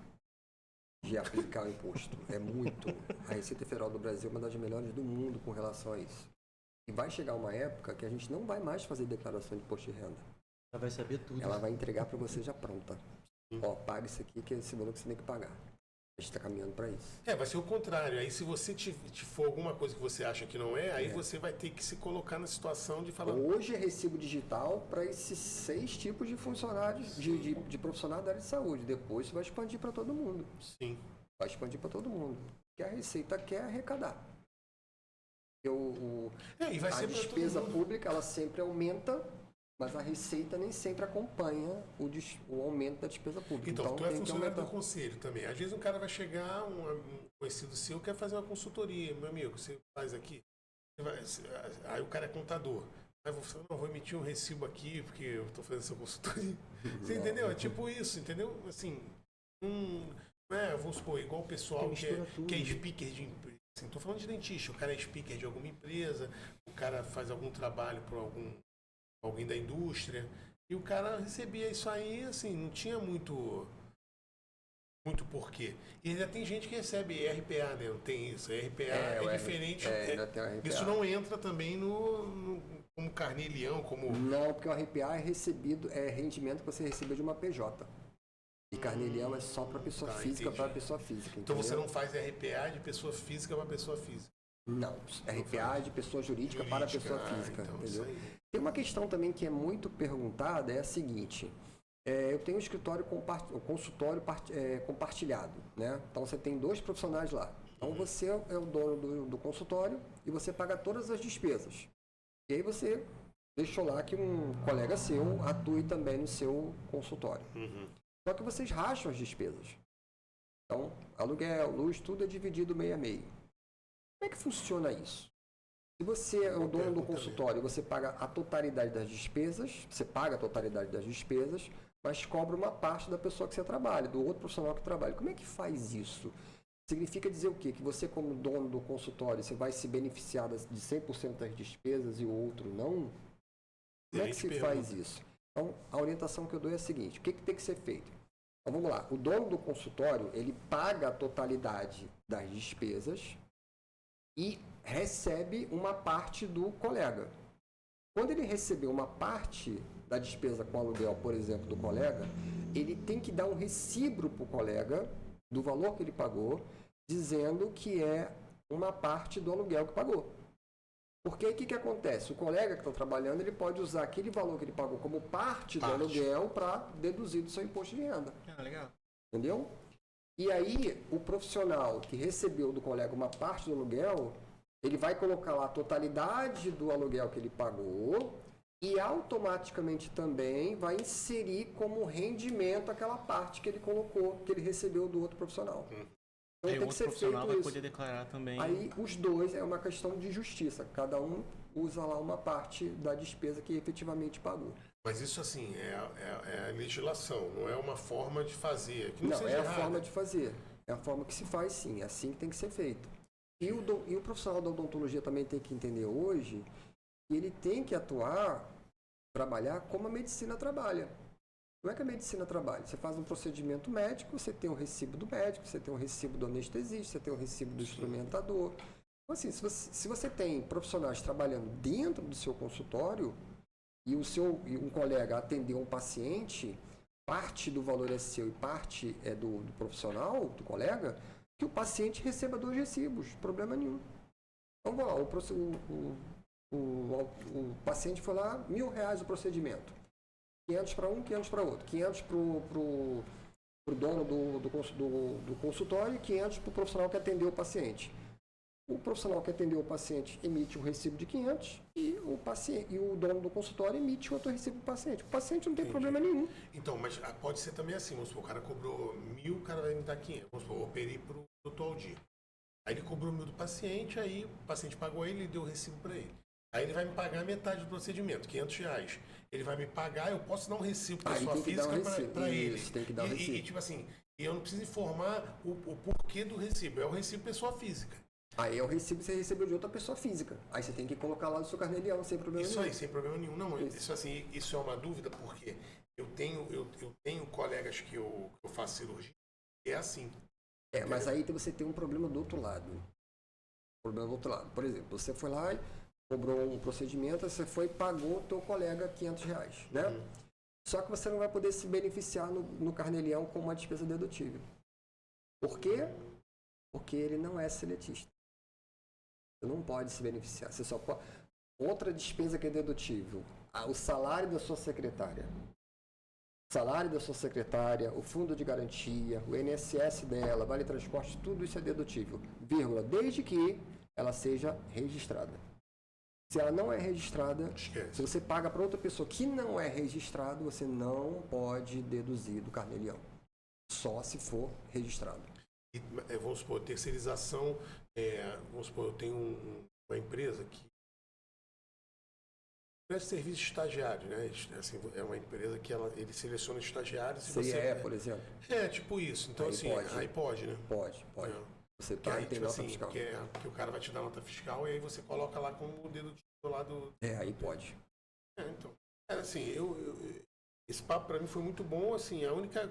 de aplicar o imposto. É muito. A Receita Federal do Brasil é uma das melhores do mundo com relação a isso. E vai chegar uma época que a gente não vai mais fazer declaração de imposto de renda. Ela vai saber tudo. Ela vai entregar para você já pronta. Ó, paga isso aqui, que é esse valor que você tem que pagar. A gente está caminhando para isso. Vai ser o contrário. Aí, se você te for alguma coisa que você acha que não aí você vai ter que se colocar na situação de falar... Hoje é recibo digital para esses 6 tipos de funcionários, de profissionais da área de saúde. Depois isso vai expandir para todo mundo. Sim. Vai expandir para todo mundo. Porque a Receita quer arrecadar. E vai a ser despesa pública, ela sempre aumenta, mas a Receita nem sempre acompanha o aumento da despesa pública. Então tu é tem que funcionário do aumentar. conselho também. Às vezes um cara vai chegar, um conhecido seu, quer fazer uma consultoria. Meu amigo, você faz aqui. Aí o cara é contador. Aí você não, vou emitir um recibo aqui, porque eu estou fazendo essa consultoria. Você entendeu? É tipo isso, entendeu? Assim, vamos supor, igual o pessoal que é speaker de empresa. Assim, tô falando de dentista, o cara é speaker de alguma empresa, o cara faz algum trabalho para alguém da indústria, e o cara recebia isso aí, assim, não tinha muito porquê. E ainda tem gente que recebe RPA, né? Não tem isso. RPA é diferente. Ainda tem o RPA. Isso não entra também como carnê-leão, como... Não, porque o RPA é rendimento que você recebeu de uma PJ. E carnê-leão é só para pessoa física para pessoa física. Então entendeu? você não faz RPA de pessoa física para pessoa física. Não, RPA é de pessoa jurídica para pessoa física. Então, entendeu? Tem uma questão também que é muito perguntada, é a seguinte. Eu tenho um consultório compartilhado, né? Então você tem 2 profissionais lá. Então você é o dono do consultório e você paga todas as despesas. E aí você deixou lá que um colega seu atue também no seu consultório. Só que vocês racham as despesas. Então, aluguel, luz, tudo é dividido meio a meio. Como é que funciona isso? Se você é o dono do consultório, você paga a totalidade das despesas, mas cobra uma parte da pessoa que você trabalha, do outro profissional que trabalha. Como é que faz isso? Significa dizer o quê? Que você, como dono do consultório, você vai se beneficiar de 100% das despesas e o outro não? Como é que se faz isso? Então, a orientação que eu dou é a seguinte: o que tem que ser feito? Então, vamos lá. O dono do consultório, ele paga a totalidade das despesas e recebe uma parte do colega. Quando ele receber uma parte da despesa com aluguel, por exemplo, do colega, ele tem que dar um recibo para o colega do valor que ele pagou, dizendo que é uma parte do aluguel que pagou. Porque aí o que acontece? O colega que está trabalhando, ele pode usar aquele valor que ele pagou como parte do aluguel para deduzir do seu imposto de renda. Legal. Entendeu? E aí, o profissional que recebeu do colega uma parte do aluguel, ele vai colocar lá a totalidade do aluguel que ele pagou e automaticamente também vai inserir como rendimento aquela parte que ele colocou, que ele recebeu do outro profissional. Então aí tem o que outro ser profissional feito vai isso. poder declarar também. Aí os dois é uma questão de justiça. Cada um usa lá uma parte da despesa que efetivamente pagou. Mas isso, assim, é a legislação, não é uma forma de fazer. Que Não, seja é a errado. forma de fazer. É a forma que se faz, sim. É assim que tem que ser feito. E o profissional da odontologia também tem que entender hoje que ele tem que trabalhar como a medicina trabalha. Não é que a medicina trabalha. Você faz um procedimento médico, você tem o recibo do médico, você tem o recibo do anestesista, você tem o recibo do instrumentador. Então, assim, se você tem profissionais trabalhando dentro do seu consultório e um colega atendeu um paciente, parte do valor é seu e parte é do profissional, do colega, que o paciente receba 2 recibos, problema nenhum. Então, vamos lá, o paciente foi lá, R$1.000 o procedimento. 500 para um, 500 para outro. 500 para o dono do consultório e 500 para o profissional que atendeu o paciente. O profissional que atendeu o paciente emite um recibo de 500 e o dono do consultório emite outro recibo para o paciente. O paciente não tem problema nenhum. Então, mas pode ser também assim, vamos supor, o cara cobrou 1.000, o cara vai me dar 500. Vamos supor, eu operei para o doutor Aldir. Aí ele cobrou 1.000 do paciente, aí o paciente pagou ele e deu o recibo para ele. Aí ele vai me pagar metade do procedimento, R$500. Ele vai me pagar, eu posso dar um recibo para pessoa física para ele. Tem que dar um recibo. E tipo assim, eu não preciso informar o porquê do recibo, é o recibo pessoa física. Aí é o recibo que você recebeu de outra pessoa física. Aí você tem que colocar lá no seu carnê-leão, sem problema Isso nenhum. aí, sem problema nenhum. Não, isso é uma dúvida, porque eu tenho colegas que eu faço cirurgia, e é assim. Mas aí você tem um problema do outro lado. Por exemplo, você foi lá e cobrou um procedimento, você foi e pagou o teu colega R$500, né? Só que você não vai poder se beneficiar no carnê-leão com uma despesa dedutível. Por quê? Porque ele não é seletista. Você não pode se beneficiar. Você só pode... Outra despesa que é dedutível, o salário da sua secretária. O salário da sua secretária, o fundo de garantia, o INSS dela, vale transporte, tudo isso é dedutível. Vírgula, desde que ela seja registrada. Se ela não é registrada, se você paga para outra pessoa que não é registrado, você não pode deduzir do carnê-leão. Só se for registrado. E, vamos supor, terceirização, vamos supor, eu tenho uma empresa que presta serviço de estagiário, né? Assim, é uma empresa que ele seleciona estagiários. Por exemplo. Tipo isso. Então, aí assim, pode. aí pode, né? Pode. Você paga e tem nota fiscal. Que o cara vai te dar nota fiscal e aí você coloca lá como o dedo do lado. Aí pode. Então. Assim, esse papo pra mim foi muito bom, assim,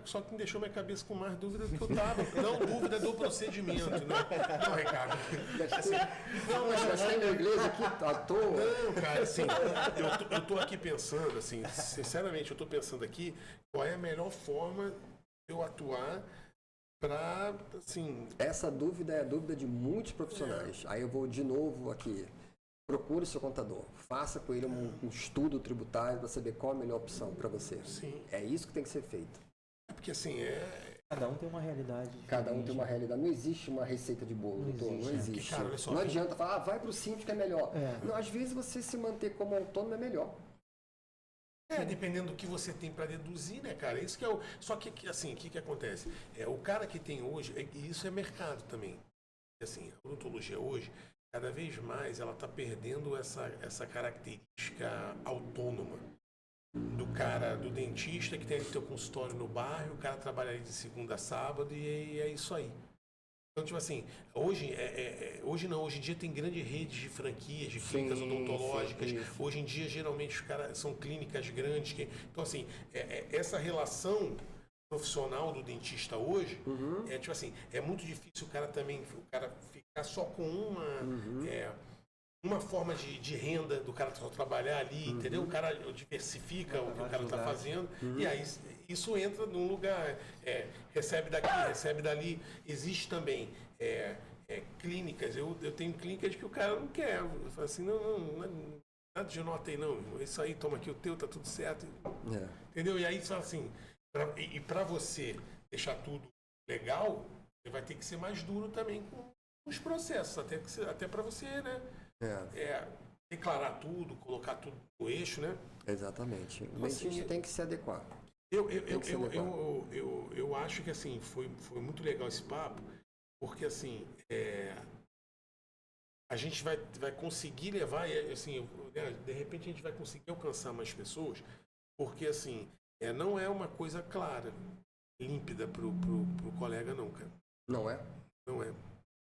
só que me deixou minha cabeça com mais dúvida do que eu tava. Não dúvida do procedimento, né? Não, Ricardo. Gastei meu inglês aqui à toa. Não, cara, assim, eu tô aqui pensando, assim, sinceramente, eu tô pensando aqui qual é a melhor forma de eu atuar para, assim... Essa dúvida é a dúvida de muitos profissionais. Aí eu vou de novo aqui. Procure o seu contador. Faça com ele um estudo tributário para saber qual a melhor opção para você. Sim. É isso que tem que ser feito. Porque, assim, Cada um tem uma realidade. Cada um tem uma realidade. Não existe uma receita de bolo, doutor. Não existe. Cara, olha só, não adianta falar, vai para o simples que é melhor. Não, às vezes você se manter como autônomo é melhor. Dependendo do que você tem para deduzir, né, cara? Isso que é o... Só que, assim, o que acontece? O cara que tem hoje, e isso é mercado também. Assim, a odontologia hoje, cada vez mais, ela está perdendo essa característica autônoma do dentista que tem ali seu consultório no bairro, o cara trabalha ali de segunda a sábado e é isso aí. Então, tipo assim, hoje em dia tem grande rede de franquias, de clínicas odontológicas. Hoje em dia, geralmente, os caras são clínicas grandes. Então, assim, essa relação profissional do dentista hoje, tipo assim, é muito difícil o cara ficar só com uma forma de renda do cara só trabalhar ali, entendeu? O cara diversifica o que o cara está fazendo e aí isso entra num lugar, recebe daqui, recebe dali. Existe também clínicas, eu tenho clínicas que o cara não quer, eu falo assim, não, nada de nota aí não, isso aí, toma aqui o teu, tá tudo certo, entendeu? E aí você fala assim, para você deixar tudo legal, você vai ter que ser mais duro também com os processos, até para você, né? Declarar tudo, colocar tudo no eixo, né? Exatamente. O assim, dentista tem que se adequar. Eu acho que assim foi muito legal esse papo, porque assim a gente vai conseguir levar, assim, de repente a gente vai conseguir alcançar mais pessoas, porque assim não é uma coisa clara, límpida pro colega não, cara. Não é? Não é.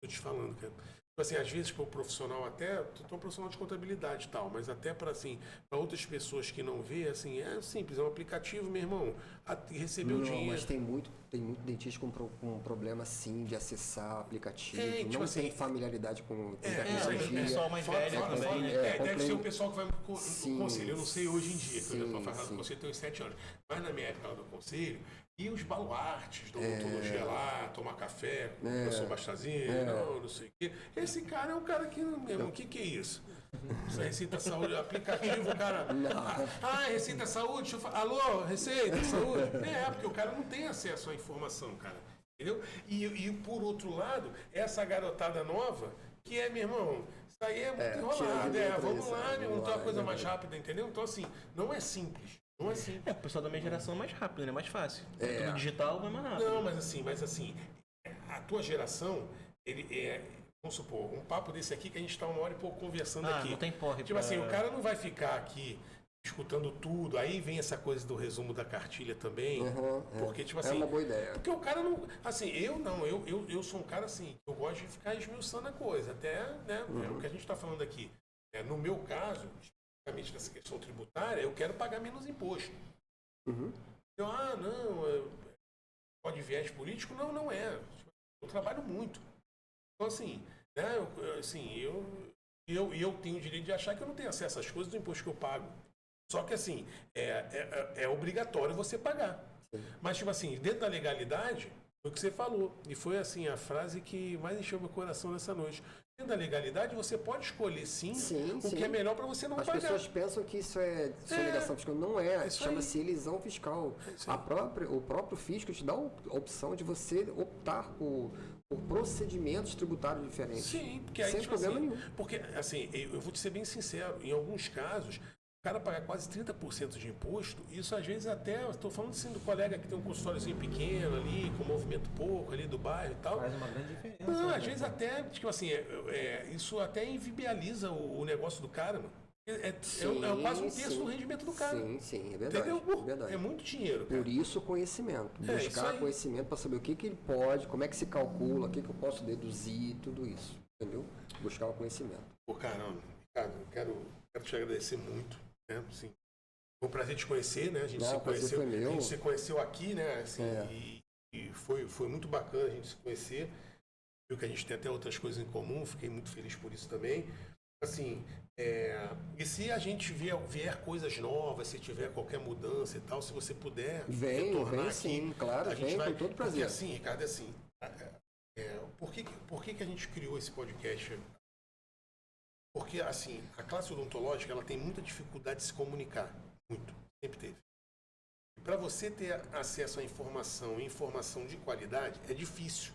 Tô te falando, cara. Assim, às vezes para o profissional tu é um profissional de contabilidade e tal, mas até para outras pessoas que não vê, assim, é simples, é um aplicativo, meu irmão, recebeu o dinheiro. Mas tem muito dentista com problema, sim, de acessar o aplicativo, tipo não assim, tem familiaridade com O pessoal mais velho também, né? Deve ser o pessoal que vai no conselho, eu não sei hoje em dia, que eu já tô falando do conselho, tenho 7 anos, mas na minha época lá do conselho, e os baluartes da odontologia lá, tomar café com o professor Bastazinho, não sei o quê. Esse cara é um cara que, meu irmão, o que é isso? Isso é Receita Saúde, aplicativo, o cara... Receita Saúde, alô, Receita Saúde? Porque o cara não tem acesso à informação, cara. Entendeu? E por outro lado, essa garotada nova, que meu irmão, isso aí é muito enrolado. Vamos lá, meu irmão, tem uma coisa mais rápida, entendeu? Então, assim, não é simples. Não é assim. O pessoal da minha geração é mais rápido, né? Mais fácil. Tudo digital vai mais rápido. Não, mas assim, a tua geração, vamos supor, um papo desse aqui que a gente está 1 hora e pouco conversando aqui. Não tem porre. Tipo assim, o cara não vai ficar aqui escutando tudo, aí vem essa coisa do resumo da cartilha também, porque tipo assim... É uma boa ideia. Porque o cara não... Assim, eu sou um cara assim, eu gosto de ficar esmiuçando a coisa, até, né, é o que a gente está falando aqui. No meu caso, especificamente nessa questão tributária, eu quero pagar menos imposto. Pode viés político? Não, não é. Eu trabalho muito. Então, assim, né, eu tenho o direito de achar que eu não tenho acesso às coisas do imposto que eu pago. Só que, assim, é obrigatório você pagar. Sim. Mas, tipo assim, dentro da legalidade, foi o que você falou. E foi, assim, a frase que mais encheu meu coração nessa noite. Dentro da legalidade, você pode escolher, sim, o que é melhor para você não pagar. As pessoas pensam que isso é sonegação fiscal. Não é. Chama-se elisão fiscal. O próprio fisco te dá a opção de você optar por procedimentos tributários diferentes. Sim, porque aí, sem tipo problema assim, nenhum. Porque, assim, eu vou te ser bem sincero, em alguns casos, o cara paga quase 30% de imposto, isso às vezes até, estou falando assim do colega que tem um consultóriozinho pequeno ali, com movimento pouco ali do bairro e tal. Faz uma grande diferença. Não, às vezes até, tipo assim, isso até inviabiliza o negócio do cara, mano. É quase um terço do rendimento do cara. Sim, é verdade. Entendeu? É verdade. É muito dinheiro, cara. Por isso, conhecimento. Buscar conhecimento para saber o que ele pode, como é que se calcula, o que eu posso deduzir, tudo isso. Entendeu? Buscar o conhecimento. Pô, caramba, Ricardo, eu quero te agradecer muito. Né? Assim, foi um prazer te conhecer, né? A gente se conheceu aqui, né? Assim, e foi muito bacana a gente se conhecer. Viu que a gente tem até outras coisas em comum, fiquei muito feliz por isso também. Assim, e se a gente vier coisas novas, se tiver qualquer mudança e tal, se você puder retornar aqui, sim, claro, vem com todo prazer. Porque assim, Ricardo, assim, por que a gente criou esse podcast? Porque, assim, a classe odontológica, ela tem muita dificuldade de se comunicar. Muito. Sempre teve. E para você ter acesso à informação de qualidade, é difícil.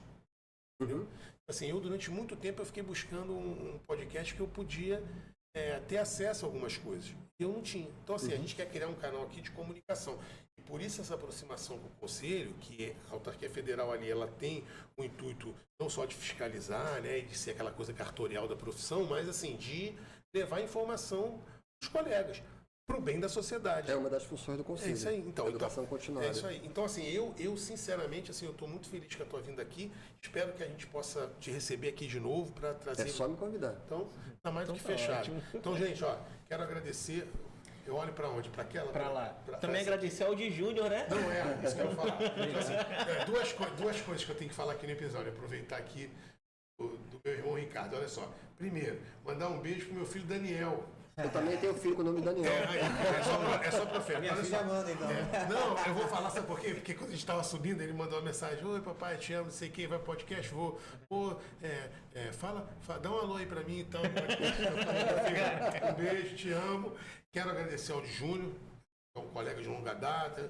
Entendeu? Assim, durante muito tempo, eu fiquei buscando um podcast que eu podia ter acesso a algumas coisas. E eu não tinha. Então, assim, a gente quer criar um canal aqui de comunicação. E por isso essa aproximação com o Conselho, que a Autarquia Federal ali, ela tem o intuito não só de fiscalizar, né, de ser aquela coisa cartorial da profissão, mas, assim, de levar informação aos colegas, para o bem da sociedade. É uma das funções do Conselho. É isso aí. Então, educação continuada. É isso aí. Então, assim, eu sinceramente, assim, eu estou muito feliz com a tua vinda aqui. Espero que a gente possa te receber aqui de novo para trazer... É só me convidar. Então, tá mais do que fechado. Ótimo. Então, gente, ó, quero agradecer. Eu olho para onde? Para aquela? Para lá. Também agradecer ao de Júnior, né? Não, isso que eu ia falar. Então, assim, duas coisas que eu tenho que falar aqui no episódio. Aproveitar aqui do meu irmão Ricardo. Olha só. Primeiro, mandar um beijo pro meu filho Daniel. Eu também tenho filho com o nome Daniel. É só profeta. Minha filha manda, então. Não, eu vou falar, sabe por quê? Porque quando a gente estava subindo, ele mandou uma mensagem: oi, papai, te amo, não sei quem, vai pro podcast, vou. Fala, dá um alô aí pra mim, então. Um beijo, te amo. Quero agradecer ao Júnior, que é um colega de longa data,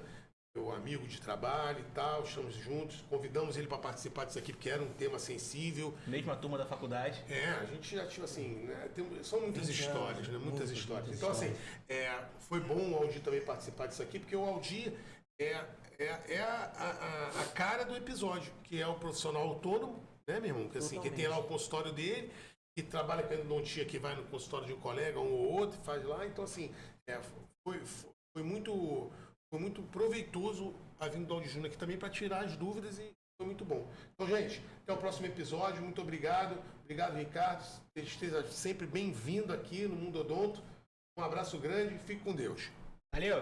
meu amigo de trabalho e tal, estamos juntos. Convidamos ele para participar disso aqui, porque era um tema sensível. Mesma turma da faculdade. A gente já tinha, assim, né, são muitas histórias, né? Muitas histórias. Então, assim, foi bom o Aldir também participar disso aqui, porque o Aldir é a cara do episódio, que é o profissional autônomo, né, meu irmão? Que, assim, que tem lá o consultório dele, que trabalha com a endodontia, que vai no consultório de um colega, um ou outro, faz lá. Então, assim, foi muito proveitoso a vinda do Aldir Júnior aqui também para tirar as dúvidas e foi muito bom. Então, gente, até o próximo episódio. Muito obrigado. Obrigado, Ricardo. Esteja sempre bem-vindo aqui no Mundo Odonto. Um abraço grande e fique com Deus. Valeu!